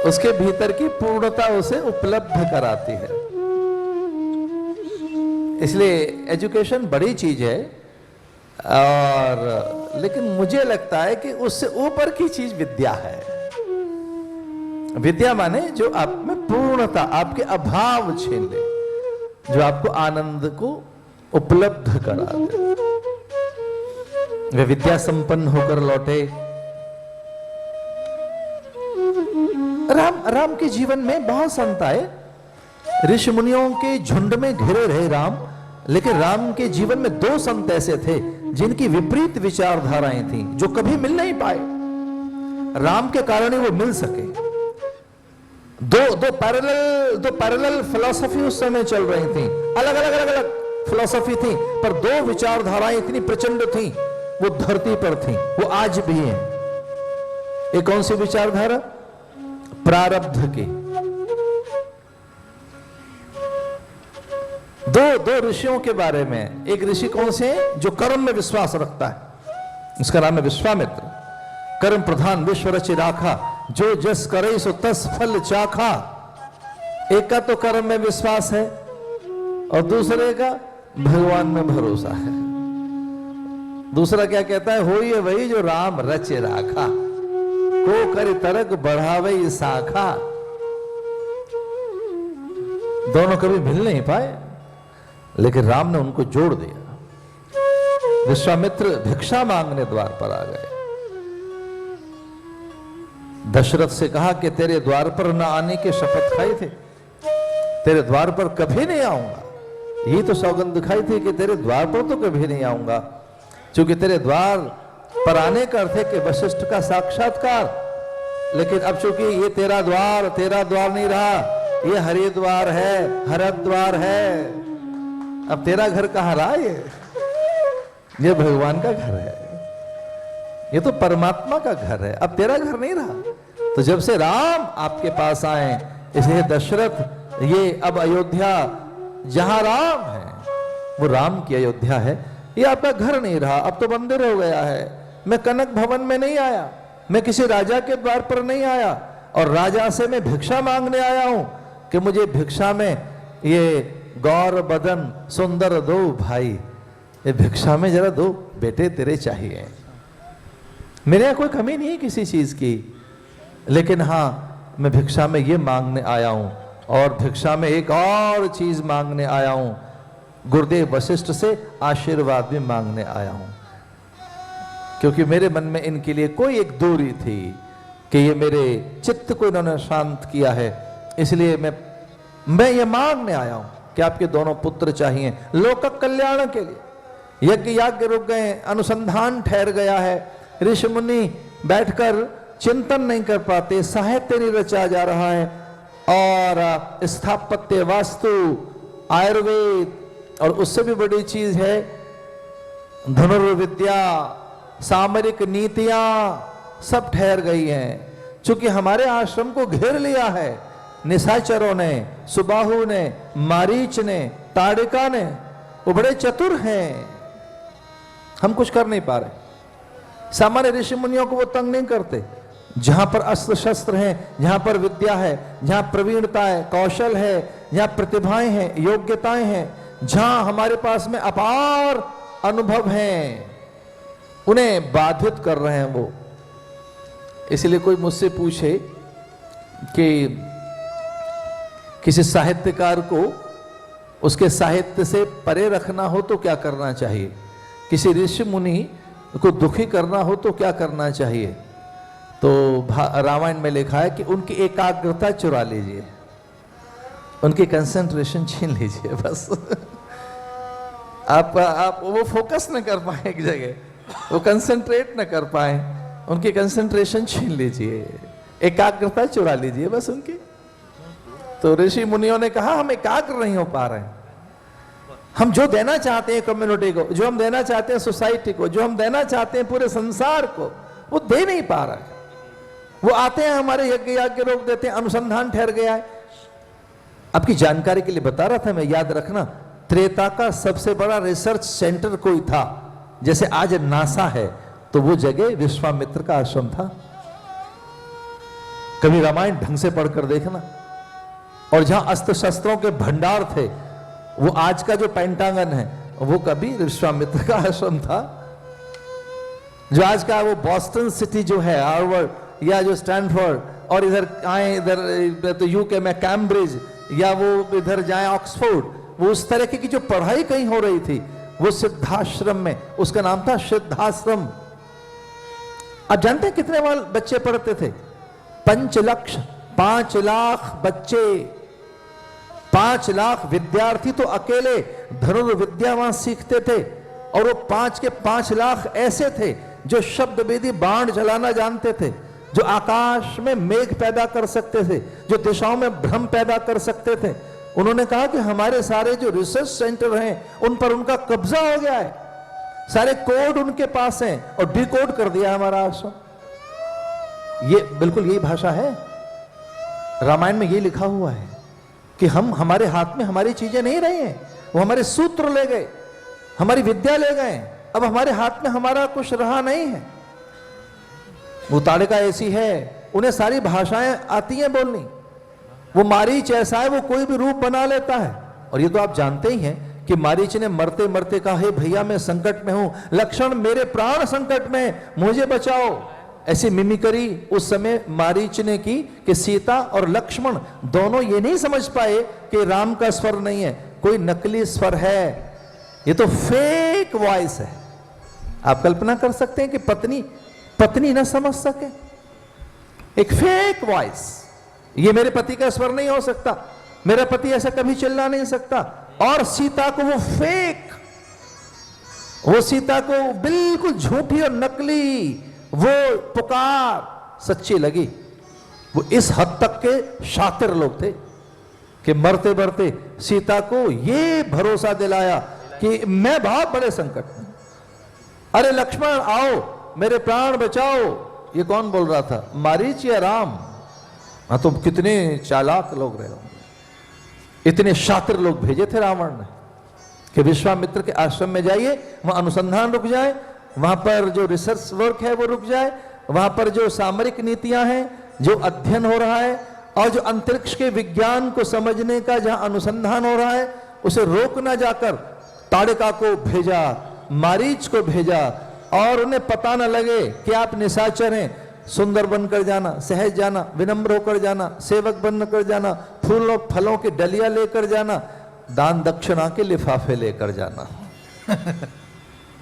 उसके भीतर की पूर्णता उसे उपलब्ध कराती है। इसलिए एजुकेशन बड़ी चीज है और लेकिन मुझे लगता है कि उससे ऊपर की चीज विद्या है। विद्या माने जो आप में पूर्णता, आपके अभाव छीन ले, जो आपको आनंद को उपलब्ध करा दे। वे विद्या संपन्न होकर लौटे। राम के जीवन में बहुत संत आए, ऋषि मुनियों के झुंड में घिरे रहे राम, लेकिन राम के जीवन में दो संत ऐसे थे जिनकी विपरीत विचारधाराएं थीं, जो कभी मिल नहीं पाए। राम के कारण ही वो मिल सके। दो पैरेलल फिलॉसफी उस समय चल रही थी, अलग अलग फिलॉसफी थी, पर दो विचारधाराएं इतनी प्रचंड थी, वो धरती पर थी, वो आज भी है। एक कौन सी विचारधारा? प्रारब्ध की। दो ऋषियों के बारे में। एक ऋषि कौन से हैं? जो कर्म में विश्वास रखता है, उसका नाम है विश्वामित्र। कर्म प्रधान विश्व रचि राखा, जो जस करे सो तस फल चाखा। एक का तो कर्म में विश्वास है और दूसरे का भगवान में भरोसा है। दूसरा क्या कहता है? होइए वही जो राम रचे राखा, को कर तरक बढ़ावे शाखा। दोनों कभी मिल नहीं पाए, लेकिन राम ने उनको जोड़ दिया। विश्वामित्र भिक्षा मांगने द्वार पर आ गए। दशरथ से कहा कि तेरे द्वार पर न आने के शपथ खाई थे, तेरे द्वार पर कभी नहीं आऊंगा। ये तो सौगंध दिखाई थी कि तेरे द्वार पर तो कभी नहीं आऊंगा, क्योंकि तेरे द्वार पर आने का अर्थ है कि वशिष्ठ का साक्षात्कार। लेकिन अब चूंकि ये तेरा द्वार नहीं रहा, ये हरिद्वार है, हरिद्वार है। अब तेरा घर कहां रहा? ये भगवान का घर है, ये तो परमात्मा का घर है, अब तेरा घर नहीं रहा। तो जब से राम आपके पास आए, इसलिए दशरथ, ये अब अयोध्या जहां राम है वो राम की अयोध्या है, ये आपका घर नहीं रहा, अब तो मंदिर हो गया है। मैं कनक भवन में नहीं आया, मैं किसी राजा के द्वार पर नहीं आया, और राजा से मैं भिक्षा मांगने आया हूं कि मुझे भिक्षा में ये गौर बदन सुंदर दो भाई, ये भिक्षा में जरा दो बेटे तेरे चाहिए। मेरे यहां कोई कमी नहीं है किसी चीज की, लेकिन हाँ मैं भिक्षा में ये मांगने आया हूं और भिक्षा में एक और चीज मांगने आया हूं, गुरुदेव वशिष्ठ से आशीर्वाद भी मांगने आया हूं, क्योंकि मेरे मन में इनके लिए कोई एक दूरी थी कि ये मेरे चित्त को इन्होंने शांत किया है, इसलिए मैं ये मांगने आया हूं कि आपके दोनों पुत्र चाहिए लोक कल्याण के लिए। यज्ञ याज्ञ रुक गए, अनुसंधान ठहर गया है, ऋषि मुनि बैठकर चिंतन नहीं कर पाते, साहित्य नहीं रचा जा रहा है, और स्थापत्य, वास्तु, आयुर्वेद, और उससे भी बड़ी चीज है धनुर्विद्या, सामरिक नीतियां सब ठहर गई हैं। चूंकि हमारे आश्रम को घेर लिया है निशाचरों ने, सुबाहु ने, मारीच ने, ताड़िका ने, वो बड़े चतुर हैं, हम कुछ कर नहीं पा रहे। सामान्य ऋषि मुनियों को वो तंग नहीं करते। जहां पर अस्त्र शस्त्र हैं, जहां पर विद्या है, जहां प्रवीणता है, कौशल है, जहां प्रतिभाएं हैं, योग्यताएं हैं, जहां हमारे पास में अपार अनुभव हैं, उन्हें बाधित कर रहे हैं वो। इसलिए कोई मुझसे पूछे कि किसी साहित्यकार को उसके साहित्य से परे रखना हो तो क्या करना चाहिए, किसी ऋषि मुनि को दुखी करना हो तो क्या करना चाहिए, तो रामायण में लिखा है कि उनकी एकाग्रता चुरा लीजिए, उनकी कंसंट्रेशन छीन लीजिए, बस आप वो फोकस न कर पाए एक जगह, वो कंसंट्रेट न कर पाए, उनकी कंसंट्रेशन छीन लीजिए, एकाग्रता चुरा लीजिए बस उनकी। तो ऋषि मुनियों ने कहा हम एकाग्र नहीं हो पा रहे हैं, हम जो देना चाहते हैं कम्युनिटी को, जो हम देना चाहते हैं सोसाइटी को, जो हम देना चाहते हैं पूरे संसार को, वो दे नहीं पा रहा है। वो आते हैं हमारे यज्ञ याज्ञ रोक देते हैं, अनुसंधान ठहर गया है। आपकी जानकारी के लिए बता रहा था मैं, याद रखना, त्रेता का सबसे बड़ा रिसर्च सेंटर कोई था, जैसे आज नासा है, तो वो जगह विश्वामित्र का आश्रम था। कभी रामायण ढंग से पढ़कर देखना। और जहां अस्त्र शस्त्रों के भंडार थे, वो आज का जो पेंटागन है, वो कभी विश्वामित्र का आश्रम था। जो आज का वो बॉस्टन सिटी जो है, हार्वर्ड या जो स्टैनफोर्ड, और इधर आए इधर तो यूके में कैम्ब्रिज, या वो इधर जाए ऑक्सफोर्ड, वो उस तरह की जो पढ़ाई कहीं हो रही थी वो सिद्धाश्रम में, उसका नाम था सिद्धाश्रम। आप जानते हैं कितने बच्चे पढ़ते थे? 5 लाख बच्चे, 5 लाख विद्यार्थी तो अकेले धनुर्विद्या वहां सीखते थे, और वो 5 के 5 लाख ऐसे थे जो शब्द वेदी बाण चलाना जानते थे, जो आकाश में मेघ पैदा कर सकते थे, जो दिशाओं में भ्रम पैदा कर सकते थे। उन्होंने कहा कि हमारे सारे जो रिसर्च सेंटर हैं उन पर उनका कब्जा हो गया है, सारे कोड उनके पास हैं, और डिकोड कर दिया हमारा आश्रम। ये बिल्कुल यही भाषा है, रामायण में ये लिखा हुआ है कि हम, हमारे हाथ में हमारी चीजें नहीं रही हैं, वो हमारे सूत्र ले गए, हमारी विद्या ले गए, अब हमारे हाथ में हमारा कुछ रहा नहीं है। वो ताड़िका ऐसी है, उन्हें सारी भाषाएं आती हैं बोलनी। वो मारीच ऐसा है, वो कोई भी रूप बना लेता है। और ये तो आप जानते ही हैं कि मारीच ने मरते मरते कहा, हे भैया मैं संकट में हूं, लक्ष्मण मेरे प्राण संकट में, मुझे बचाओ। ऐसी मिमिकरी उस समय मारीच ने की कि सीता और लक्ष्मण दोनों ये नहीं समझ पाए कि राम का स्वर नहीं है, कोई नकली स्वर है, ये तो फेक वॉइस है। आप कल्पना कर सकते हैं कि पत्नी ना समझ सके, एक फेक वॉइस, ये मेरे पति का स्वर नहीं हो सकता, मेरा पति ऐसा कभी चिल्ला नहीं सकता। और सीता को वो फेक, वो सीता को बिल्कुल झूठी और नकली वो पुकार सच्ची लगी। वो इस हद तक के शातिर लोग थे कि मरते मरते सीता को ये भरोसा दिलाया कि मैं बहुत बड़े संकट में, अरे लक्ष्मण आओ मेरे प्राण बचाओ। ये कौन बोल रहा था, मारीच या राम? हाँ, तो कितने चालाक लोग रहे होंगे, इतने शातिर लोग भेजे थे रावण ने कि विश्वामित्र के आश्रम में जाइए, वहां अनुसंधान रुक जाए, वहां पर जो रिसर्च वर्क है वो रुक जाए, वहां पर जो सामरिक नीतियां हैं, जो अध्ययन हो रहा है, और जो अंतरिक्ष के विज्ञान को समझने का जहां अनुसंधान हो रहा है, उसे रोक ना जाकर ताड़िका को भेजा, मारीच को भेजा, और उन्हें पता न लगे कि आप निशाचर हैं, सुंदर बनकर जाना, सहज जाना, विनम्र होकर जाना, सेवक बनकर जाना, फूलों फलों की डलिया लेकर जाना, दान दक्षिणा के लिफाफे लेकर जाना।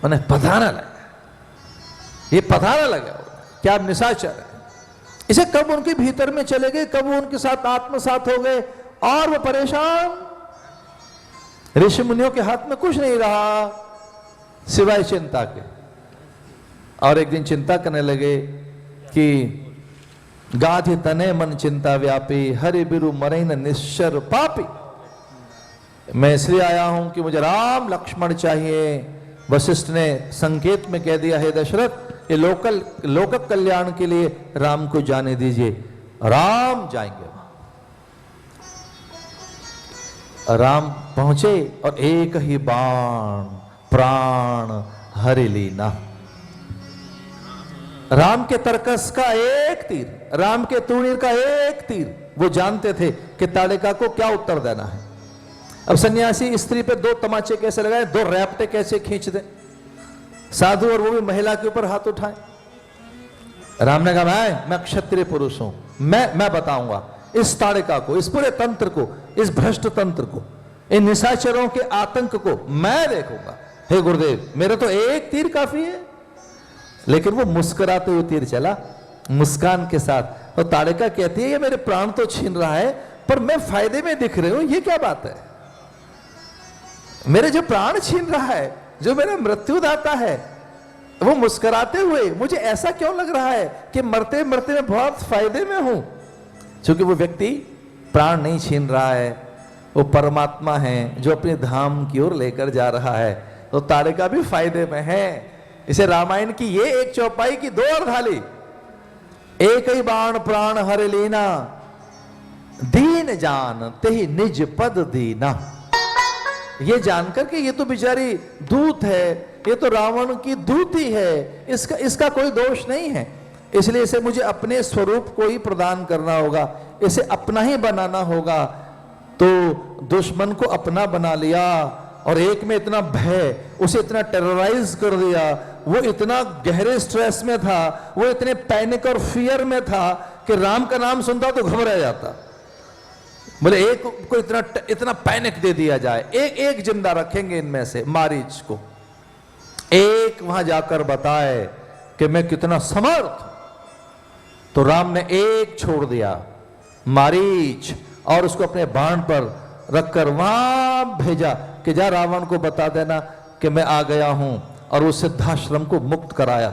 उन्हें पता ना लगा, ये पता ना लगा क्या आप निशाचर है। इसे कब उनके भीतर में चले गए, कब वो उनके साथ आत्मसात हो गए और वो परेशान। ऋषि मुनियों के हाथ में कुछ नहीं रहा सिवाय चिंता के। और एक दिन चिंता करने लगे कि गाधि तने मन चिंता व्यापी, हरि बिरु मरैन निश्चर पापी। मैं इसलिए आया हूं कि मुझे राम लक्ष्मण चाहिए। वशिष्ठ ने संकेत में कह दिया, हे दशरथ, ये लोक कल्याण के लिए राम को जाने दीजिए। राम जाएंगे। राम पहुंचे और एक ही बाण प्राण हरि लीना। राम के तरकस का एक तीर, राम के तूणीर का एक तीर, वो जानते थे कि ताड़िका को क्या उत्तर देना है। अब सन्यासी स्त्री पे 2 तमाचे कैसे लगाए, 2 रैपटे कैसे खींच दे, साधु और वो भी महिला के ऊपर हाथ उठाए। राम ने कहा, मैं क्षत्रिय पुरुष हूं, मैं बताऊंगा इस ताड़िका को, इस पूरे तंत्र को, इस भ्रष्ट तंत्र को, इन निशाचरों के आतंक को मैं देखूंगा। हे गुरुदेव, मेरा तो एक तीर काफी है। लेकिन वो मुस्कुराते हुए तीर चला, मुस्कान के साथ। और ताड़िका कहती है, ये मेरे प्राण तो छीन रहा है, पर मैं फायदे में दिख रही हूं, ये क्या बात है। मेरे जो प्राण छीन रहा है, जो मेरा मृत्युदाता है, वो मुस्कुराते हुए, मुझे ऐसा क्यों लग रहा है कि मरते मरते मैं बहुत फायदे में हूं। क्योंकि वो व्यक्ति प्राण नहीं छीन रहा है, वो परमात्मा है जो अपने धाम की ओर लेकर जा रहा है। तो ताड़िका भी फायदे में है। इसे रामायण की ये एक चौपाई की 2 अर्धाली, एक ही बाण प्राण हर लीना, दीन जान तेहि निज पद दीना। ये जानकर कि ये तो बेचारी दूत है, ये तो रावण की दूती है, इसका कोई दोष नहीं है, इसलिए इसे मुझे अपने स्वरूप को ही प्रदान करना होगा, इसे अपना ही बनाना होगा। तो दुश्मन को अपना बना लिया और एक में इतना भय, उसे इतना टेरराइज कर दिया, वो इतना गहरे स्ट्रेस में था, वो इतने पैनिक और फियर में था कि राम का नाम सुनता तो घबरा जाता। बोले एक को इतना पैनिक दे दिया जाए, एक जिंदा रखेंगे इनमें से मारीच को, एक वहां जाकर बताए कि मैं कितना समर्थ। तो राम ने एक छोड़ दिया मारीच और उसको अपने बाण पर रखकर वहां भेजा कि जा रावण को बता देना कि मैं आ गया हूं। और उस सिद्धाश्रम को मुक्त कराया।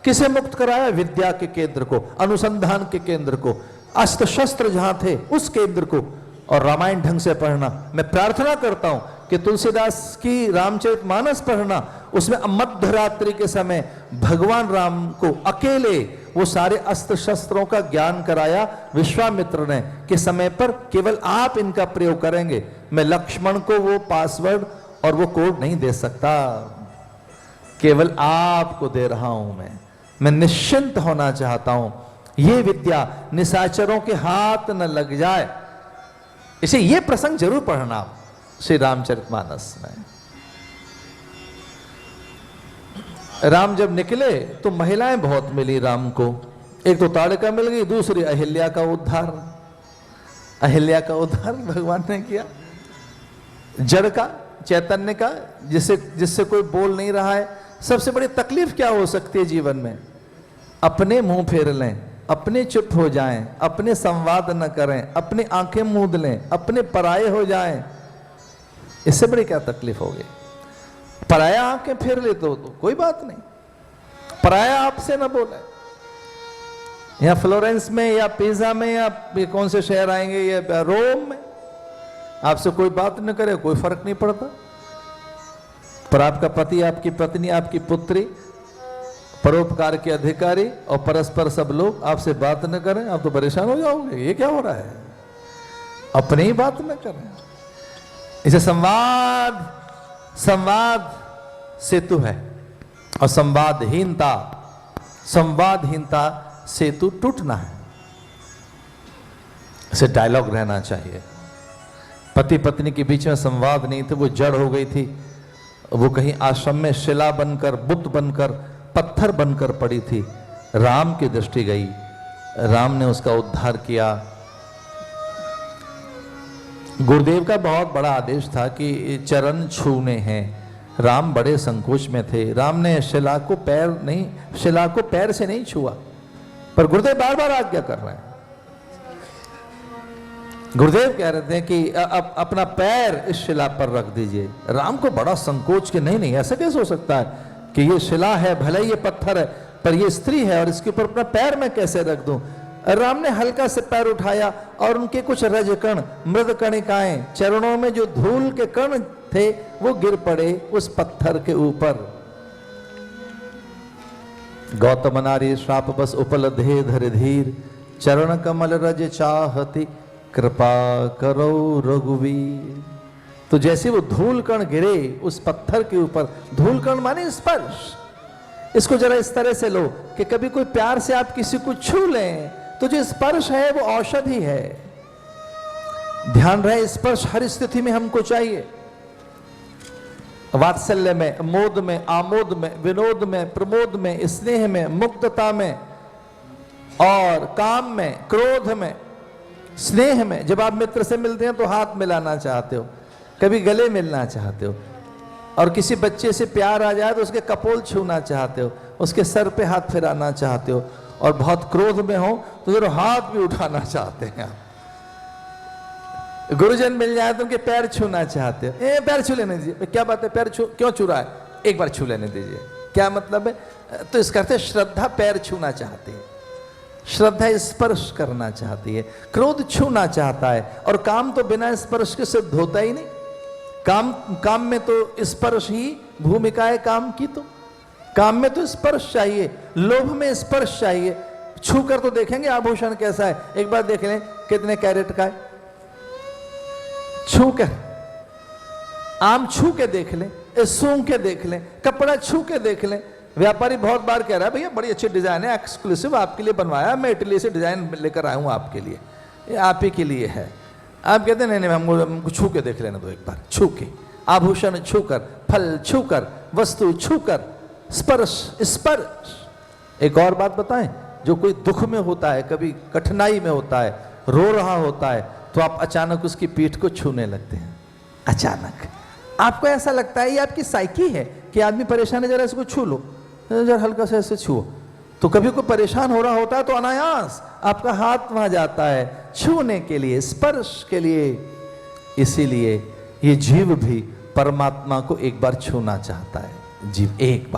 किसे मुक्त कराया? विद्या के केंद्र को, अनुसंधान के केंद्र को, अस्त्र शस्त्र जहां थे उस केंद्र को। और रामायण ढंग से पढ़ना। मैं प्रार्थना करता हूं कि तुलसीदास की रामचरितमानस पढ़ना, उसमें मध्यरात्रि के समय भगवान राम को अकेले वो सारे अस्त्र शस्त्रों का ज्ञान कराया विश्वामित्र ने, कि समय पर केवल आप इनका प्रयोग करेंगे, मैं लक्ष्मण को वो पासवर्ड और वो कोड नहीं दे सकता, केवल आपको दे रहा हूं। मैं निश्चिंत होना चाहता हूं, ये विद्या निशाचरों के हाथ न लग जाए। इसे ये प्रसंग जरूर पढ़ना श्री रामचरितमानस में। राम जब निकले तो महिलाएं बहुत मिली राम को। एक तो ताड़िका मिल गई, दूसरी अहिल्या का उद्धार। अहिल्या का उद्धार भगवान ने किया, जड़ का, चैतन्य का, जिससे कोई बोल नहीं रहा है। सबसे बड़ी तकलीफ क्या हो सकती है जीवन में? अपने मुंह फेर लें, अपने चुप हो जाएं, अपने संवाद न करें, अपनी आंखें मूंद लें, अपने पराये हो जाएं। इससे बड़ी क्या तकलीफ होगी? पराया आंखें फेर ले तो कोई बात नहीं, पराया आपसे न बोले। या फ्लोरेंस में या पिज़ा में या कौन से शहर आएंगे, या रोम में, आपसे कोई बात न करे, कोई फर्क नहीं पड़ता। पर आपका पति, आपकी पत्नी, आपकी पुत्री, परोपकार के अधिकारी और परस्पर सब लोग आपसे बात न करें, आप तो परेशान हो जाओगे। ये क्या हो रहा है? अपने ही बात न करें। इसे संवाद सेतु है, और संवादहीनता सेतु टूटना है। इसे डायलॉग रहना चाहिए। पति पत्नी के बीच में संवाद नहीं थे, वो जड़ हो गई थी, वो कहीं आश्रम में शिला बनकर, बुत बनकर, पत्थर बनकर पड़ी थी। राम की दृष्टि गई, राम ने उसका उद्धार किया। गुरुदेव का बहुत बड़ा आदेश था कि चरण छूने हैं। राम बड़े संकोच में थे। राम ने शिला को पैर से नहीं छुआ, पर गुरुदेव बार बार आज्ञा कर रहे हैं। गुरुदेव कह रहे थे कि अपना पैर इस शिला पर रख दीजिए। राम को बड़ा संकोच कि नहीं ऐसा कैसे हो सकता है कि ये शिला है, भले ये पत्थर है, पर ये स्त्री है और इसके ऊपर अपना पैर मैं कैसे रख दूं। राम ने हल्का से पैर उठाया और उनके कुछ रजकण, मृद कणिकाएं, चरणों में जो धूल के कण थे वो गिर पड़े उस पत्थर के ऊपर। गौतम नारी श्राप बस उपलधे धर धीर, चरण कमल रज चाहती कृपा करो रघुवीर। तो जैसे वो धूल कण गिरे उस पत्थर के ऊपर, धूल कण माने स्पर्श। इसको जरा इस तरह से लो कि कभी कोई प्यार से आप किसी को छू लें तो जो स्पर्श है वो औषधि है। ध्यान रहे, स्पर्श हर स्थिति में हमको चाहिए। वात्सल्य में, मोद में, आमोद में, विनोद में, प्रमोद में, स्नेह में, मुग्धता में और काम में, क्रोध में, स्नेह में। जब आप मित्र से मिलते हैं तो हाथ मिलाना चाहते हो, कभी गले मिलना चाहते हो, और किसी बच्चे से प्यार आ जाए तो उसके कपोल छूना चाहते हो, उसके सर पे हाथ फिराना चाहते हो, और बहुत क्रोध में हो तो जरूर हाथ भी उठाना चाहते हैं आप। गुरुजन मिल जाए तो उनके पैर छूना चाहते हो। पैर छू लेने दीजिए। क्या बात है, पैर क्यों छू रहा है, एक बार छू लेने दीजिए। क्या मतलब है? तो इसका अर्थ है श्रद्धा पैर छूना चाहती है, श्रद्धा स्पर्श करना चाहती है, क्रोध छूना चाहता है। और काम तो बिना स्पर्श के सिद्ध होता ही नहीं। काम में तो स्पर्श ही भूमिका है काम की। तो काम में तो स्पर्श चाहिए, लोभ में स्पर्श चाहिए। छू कर तो देखेंगे आभूषण कैसा है, एक बार देख लें कितने कैरेट का है, छू कर। आम छू के देख लें, सूंघ के देख लें, कपड़ा छू के देख लें। व्यापारी बहुत बार कह रहा है भैया बड़ी अच्छी डिजाइन है, एक्सक्लूसिव आपके लिए बनवाया, मैं इटली से डिजाइन लेकर आया हूं आपके लिए, ये आप ही के लिए है। आप कहते हैं नहीं हमको छू के देख लेना दो एक बार। छू के, आभूषण छू कर, फल छू कर, वस्तु छू कर, स्पर्श। एक और बात बताएं, जो कोई दुख में होता है, कभी कठिनाई में होता है, रो रहा होता है, तो आप अचानक उसकी पीठ को छूने लगते हैं। अचानक आपको ऐसा लगता है ये आपकी साइकी है कि आदमी परेशान है, जरा इसको छू लो, जरा हल्का से ऐसे छुओ। तो कभी कोई परेशान हो रहा होता है तो अनायास आपका हाथ वहां जाता है छूने के लिए, स्पर्श के लिए। इसीलिए ये जीव भी परमात्मा को एक बार छूना चाहता है। जीव एक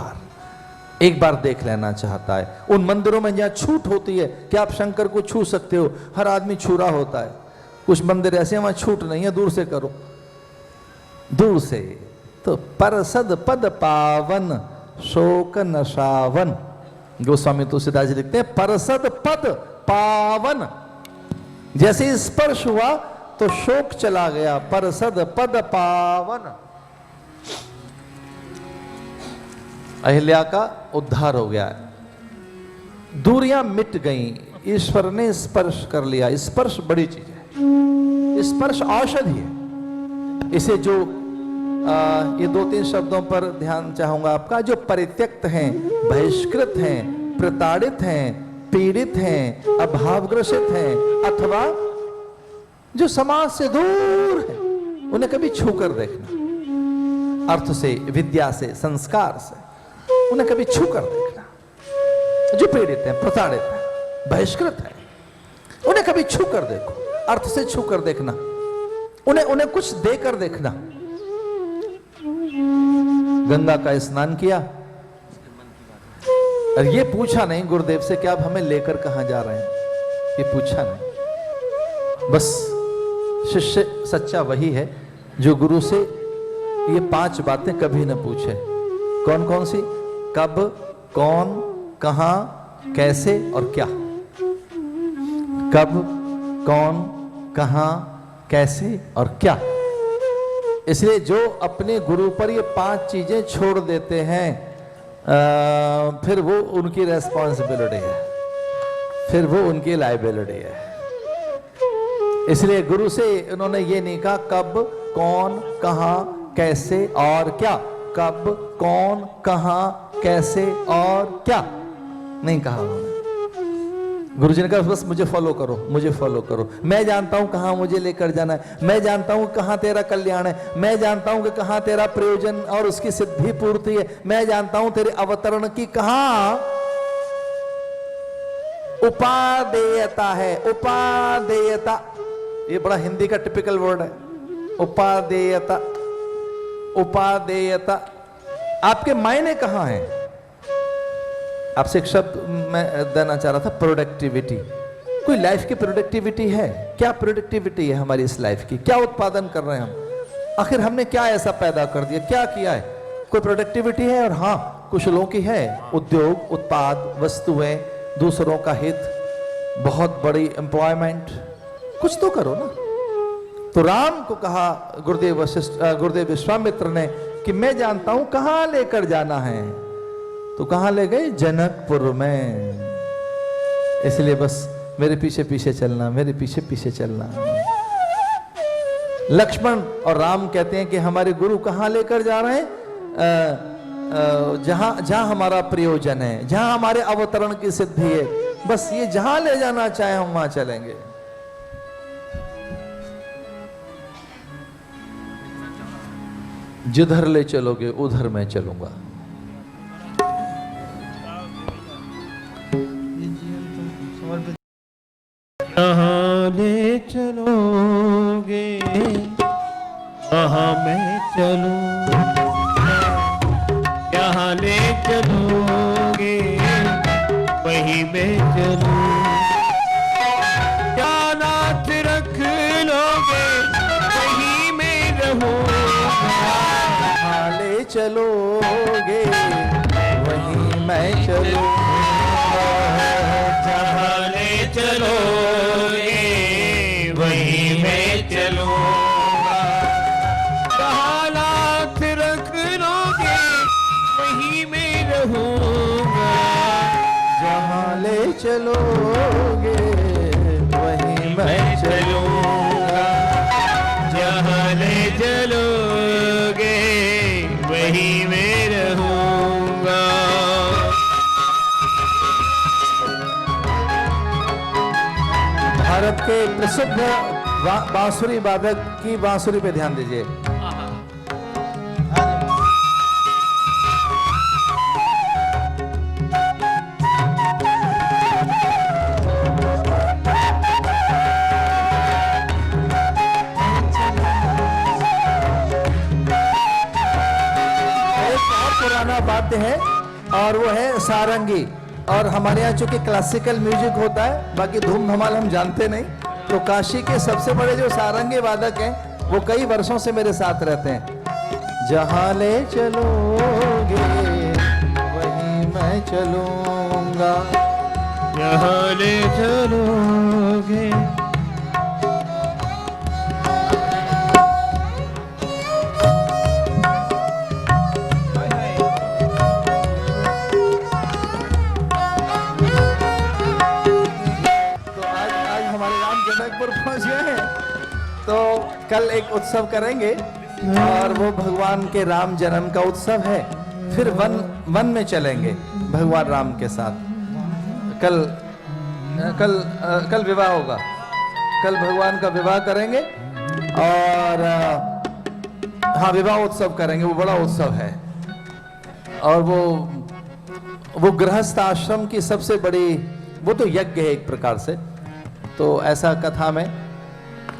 बार देख लेना चाहता है। उन मंदिरों में जहां छूट होती है कि आप शंकर को छू सकते हो, हर आदमी छू रहा होता है। कुछ मंदिर ऐसे हैं वहां छूट नहीं है, दूर से करो, दूर से। तो परसद पद पावन शोक नशावन, गोस्वामी तुलसीदास जी लिखते हैं परसद पद पावन। जैसे स्पर्श हुआ तो शोक चला गया, परसद पद पावन। अहिल्या का उद्धार हो गया, दूरियां मिट गईं, ईश्वर ने स्पर्श कर लिया। स्पर्श बड़ी चीज है, स्पर्श औषधि है। इसे जो ये 2-3 शब्दों पर ध्यान चाहूंगा आपका। जो परित्यक्त हैं, बहिष्कृत हैं, प्रताड़ित हैं, पीड़ित हैं, अभावग्रसित हैं, अथवा जो समाज से दूर है, उन्हें कभी छूकर देखना। अर्थ से, विद्या से, संस्कार से उन्हें कभी छूकर देखना। जो पीड़ित हैं, प्रताड़ित हैं, बहिष्कृत हैं, उन्हें कभी छूकर देखो। अर्थ से छूकर देखना, उन्हें कुछ देकर देखना। गंगा का स्नान किया और ये पूछा नहीं गुरुदेव से कि आप हमें लेकर कहां जा रहे हैं, ये पूछा नहीं। बस शिष्य सच्चा वही है जो गुरु से ये 5 बातें कभी न पूछे। कौन कौन सी? कब, कौन, कहां, कैसे और क्या। कब, कौन, कहां, कैसे और क्या। इसलिए जो अपने गुरु पर ये 5 चीजें छोड़ देते हैं, फिर वो उनकी रेस्पॉन्सिबिलिटी है, फिर वो उनकी लाइबिलिटी है। इसलिए गुरु से उन्होंने ये नहीं कहा कब, कौन, कहां, कैसे और क्या। कब, कौन, कहां, कैसे और क्या। नहीं कहा उन्होंने। गुरुजी ने कहा बस मुझे फॉलो करो, मुझे फॉलो करो। मैं जानता हूं कहां मुझे लेकर जाना है, मैं जानता हूं कहां तेरा कल्याण है, मैं जानता हूं कि कहां तेरा प्रयोजन और उसकी सिद्धि पूर्ति है, मैं जानता हूं तेरे अवतरण की कहां उपादेयता है। उपादेयता ये बड़ा हिंदी का टिपिकल वर्ड है, उपादेयता। उपादेयता आपके मायने कहां हैं? आपसे एक शब्द मैं देना चाह रहा था, प्रोडक्टिविटी। कोई लाइफ की प्रोडक्टिविटी है क्या? प्रोडक्टिविटी है हमारी इस लाइफ की, क्या उत्पादन कर रहे हैं हम? आखिर हमने क्या ऐसा पैदा कर दिया, क्या किया है? कोई प्रोडक्टिविटी है? और हाँ, कुछ लोगों की है, उद्योग, उत्पाद, वस्तुएं, दूसरों का हित, बहुत बड़ी एम्प्लॉयमेंट। कुछ तो करो ना। तो राम को कहा गुरुदेव विश्वामित्र ने कि मैं जानता हूं कहां लेकर जाना है। तो कहां ले गए? जनकपुर में। इसलिए बस मेरे पीछे पीछे चलना, मेरे पीछे पीछे चलना। लक्ष्मण और राम कहते हैं कि हमारे गुरु कहां लेकर जा रहे हैं? जहां हमारा प्रयोजन है, जहां हमारे अवतरण की सिद्धि है, बस ये जहां ले जाना चाहे हम वहां चलेंगे। जिधर ले चलोगे उधर मैं चलूंगा। जहाँ ले चलोगे वहाँ मैं चलूँ, जहाँ ले चलोगे वहीं मैं चलूँ। क्या नाथ रख लोगे वहीं मैं रहूँगा, जहाँ ले चलोगे वहीं मैं चलूंगा। जहाँ ले चलोगे वहीं मैं चलूँगा। जहाँ नाथ रख लोगे वहीं मैं रहूँगा। जहाँ ले चलोगे वहीं मैं चलूंगा। जहाँ ले चलोगे वहीं मैं रहूँगा। भारत के प्रसिद्ध बांसुरी वादक की बांसुरी पे ध्यान दीजिए। एक बहुत पुराना वाद्य है और वो है सारंगी। और हमारे यहाँ चूंकि क्लासिकल म्यूजिक होता है, बाकी धूम धमाल हम जानते नहीं, तो काशी के सबसे बड़े जो सारंगी वादक हैं वो कई वर्षों से मेरे साथ रहते हैं। जहाँ ले चलोगे वहीं मैं चलूंगा। जहाँ ले चलोगे पहुंच गए हैं, तो कल एक उत्सव करेंगे और वो भगवान के राम जन्म का उत्सव है। फिर वन में चलेंगे भगवान राम के साथ। कल विवाह होगा, कल भगवान का विवाह करेंगे और हाँ विवाह उत्सव करेंगे, वो बड़ा उत्सव है। और वो गृहस्थ आश्रम की सबसे बड़ी, वो तो यज्ञ है एक प्रकार से। तो ऐसा कथा में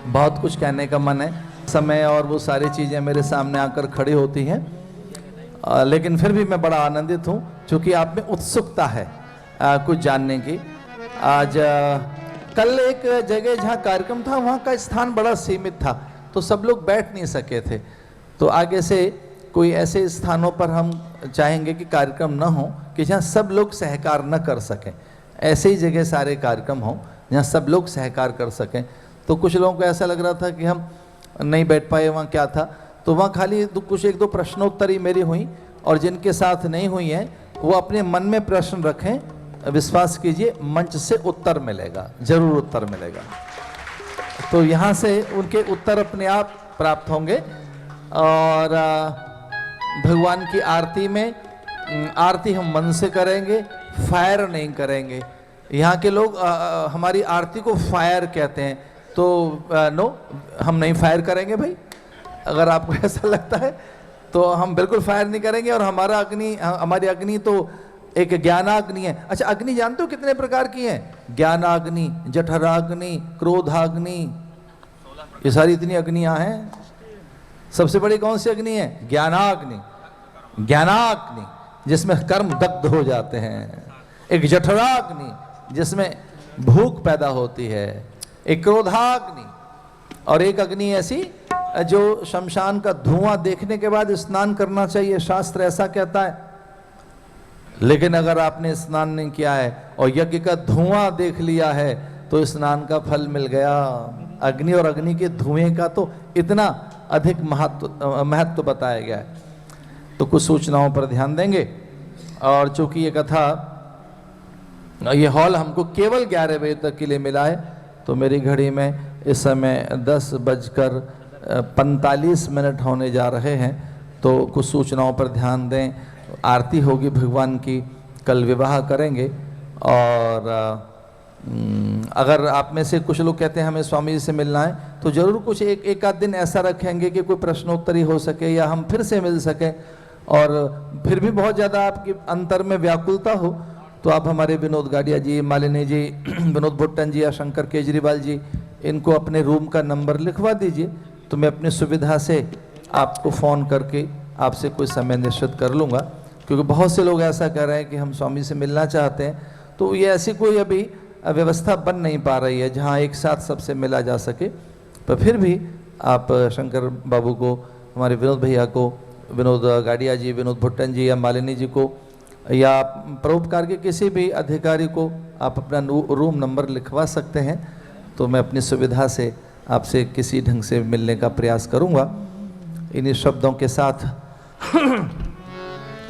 बहुत कुछ कहने का मन है, समय और वो सारी चीज़ें मेरे सामने आकर खड़ी होती हैं, लेकिन फिर भी मैं बड़ा आनंदित हूँ क्योंकि आप में उत्सुकता है कुछ जानने की। आज कल एक जगह जहाँ कार्यक्रम था वहाँ का स्थान बड़ा सीमित था, तो सब लोग बैठ नहीं सके थे। तो आगे से कोई ऐसे स्थानों पर हम चाहेंगे कि कार्यक्रम न हो कि जहाँ सब लोग सहकार न कर सकें, ऐसे ही जगह सारे कार्यक्रम हों जहाँ सब लोग सहकार कर सकें। तो कुछ लोगों को ऐसा लग रहा था कि हम नहीं बैठ पाए, वहाँ क्या था, तो वहाँ खाली कुछ एक दो प्रश्नोत्तरी मेरी हुई, और जिनके साथ नहीं हुई हैं वो अपने मन में प्रश्न रखें, विश्वास कीजिए मंच से उत्तर मिलेगा, जरूर उत्तर मिलेगा। तो यहाँ से उनके उत्तर अपने आप प्राप्त होंगे। और भगवान की आरती में, आरती हम मन से करेंगे, फायर नहीं करेंगे। यहाँ के लोग हमारी आरती को फायर कहते हैं, तो नो, हम नहीं फायर करेंगे भाई। अगर आपको ऐसा लगता है तो हम बिल्कुल फायर नहीं करेंगे। और हमारी अग्नि तो एक ज्ञानाग्नि है। अच्छा, अग्नि जानते हो कितने प्रकार की है? ज्ञानाग्नि, जठराग्नि, क्रोधाग्नि, ये सारी इतनी अग्नियां हैं। सबसे बड़ी कौन सी अग्नि है? ज्ञानाग्नि। ज्ञानाग्नि जिसमें कर्म दग्ध हो जाते हैं। एक जठराग्नि जिसमें भूख पैदा होती है। एक क्रोधाग्नि, और एक अग्नि ऐसी जो शमशान का धुआं देखने के बाद स्नान करना चाहिए, शास्त्र ऐसा कहता है। लेकिन अगर आपने स्नान नहीं किया है और यज्ञ का धुआं देख लिया है तो स्नान का फल मिल गया। अग्नि और अग्नि के धुएं का तो इतना अधिक महत्व बताया गया है। तो कुछ सूचनाओं पर ध्यान देंगे। और चूंकि ये कथा, ये हॉल हमको केवल 11 बजे तक के लिए मिला है, तो मेरी घड़ी में इस समय 10:45 होने जा रहे हैं। तो कुछ सूचनाओं पर ध्यान दें। आरती होगी भगवान की, कल विवाह करेंगे। और अगर आप में से कुछ लोग कहते हैं हमें स्वामी जी से मिलना है, तो ज़रूर कुछ एक आध दिन ऐसा रखेंगे कि कोई प्रश्नोत्तरी हो सके या हम फिर से मिल सकें। और फिर भी बहुत ज़्यादा आपकी अंतर में व्याकुलता हो तो आप हमारे विनोद गाडिया जी, मालिनी जी, विनोद भुट्टन जी या शंकर केजरीवाल जी, इनको अपने रूम का नंबर लिखवा दीजिए, तो मैं अपनी सुविधा से आपको फ़ोन करके आपसे कोई समय निश्चित कर लूँगा। क्योंकि बहुत से लोग ऐसा कह रहे हैं कि हम स्वामी से मिलना चाहते हैं, तो ये ऐसी कोई अभी व्यवस्था बन नहीं पा रही है जहाँ एक साथ सबसे मिला जा सके। पर फिर भी आप शंकर बाबू को, हमारे विनोद भैया को, विनोद गाडिया जी, विनोद भुट्टन जी या मालिनी जी को, या परोपकार के किसी भी अधिकारी को आप अपना रूम नंबर लिखवा सकते हैं। तो मैं अपनी सुविधा से आपसे किसी ढंग से मिलने का प्रयास करूंगा। इन्हीं शब्दों के साथ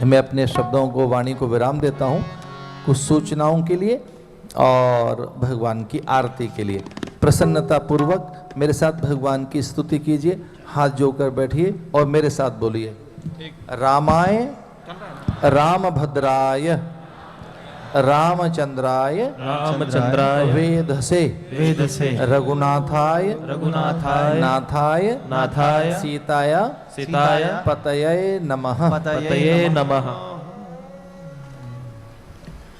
मैं अपने शब्दों को, वाणी को विराम देता हूं, कुछ सूचनाओं के लिए और भगवान की आरती के लिए। प्रसन्नता पूर्वक मेरे साथ भगवान की स्तुति कीजिए, हाथ जोड़कर बैठिए और मेरे साथ बोलिए। रामाय रामभद्राय रामचंद्राय वेधसे रघुनाथाय नाथाय नाथाय सीताय सीताय पतये नमः। पतये नमः।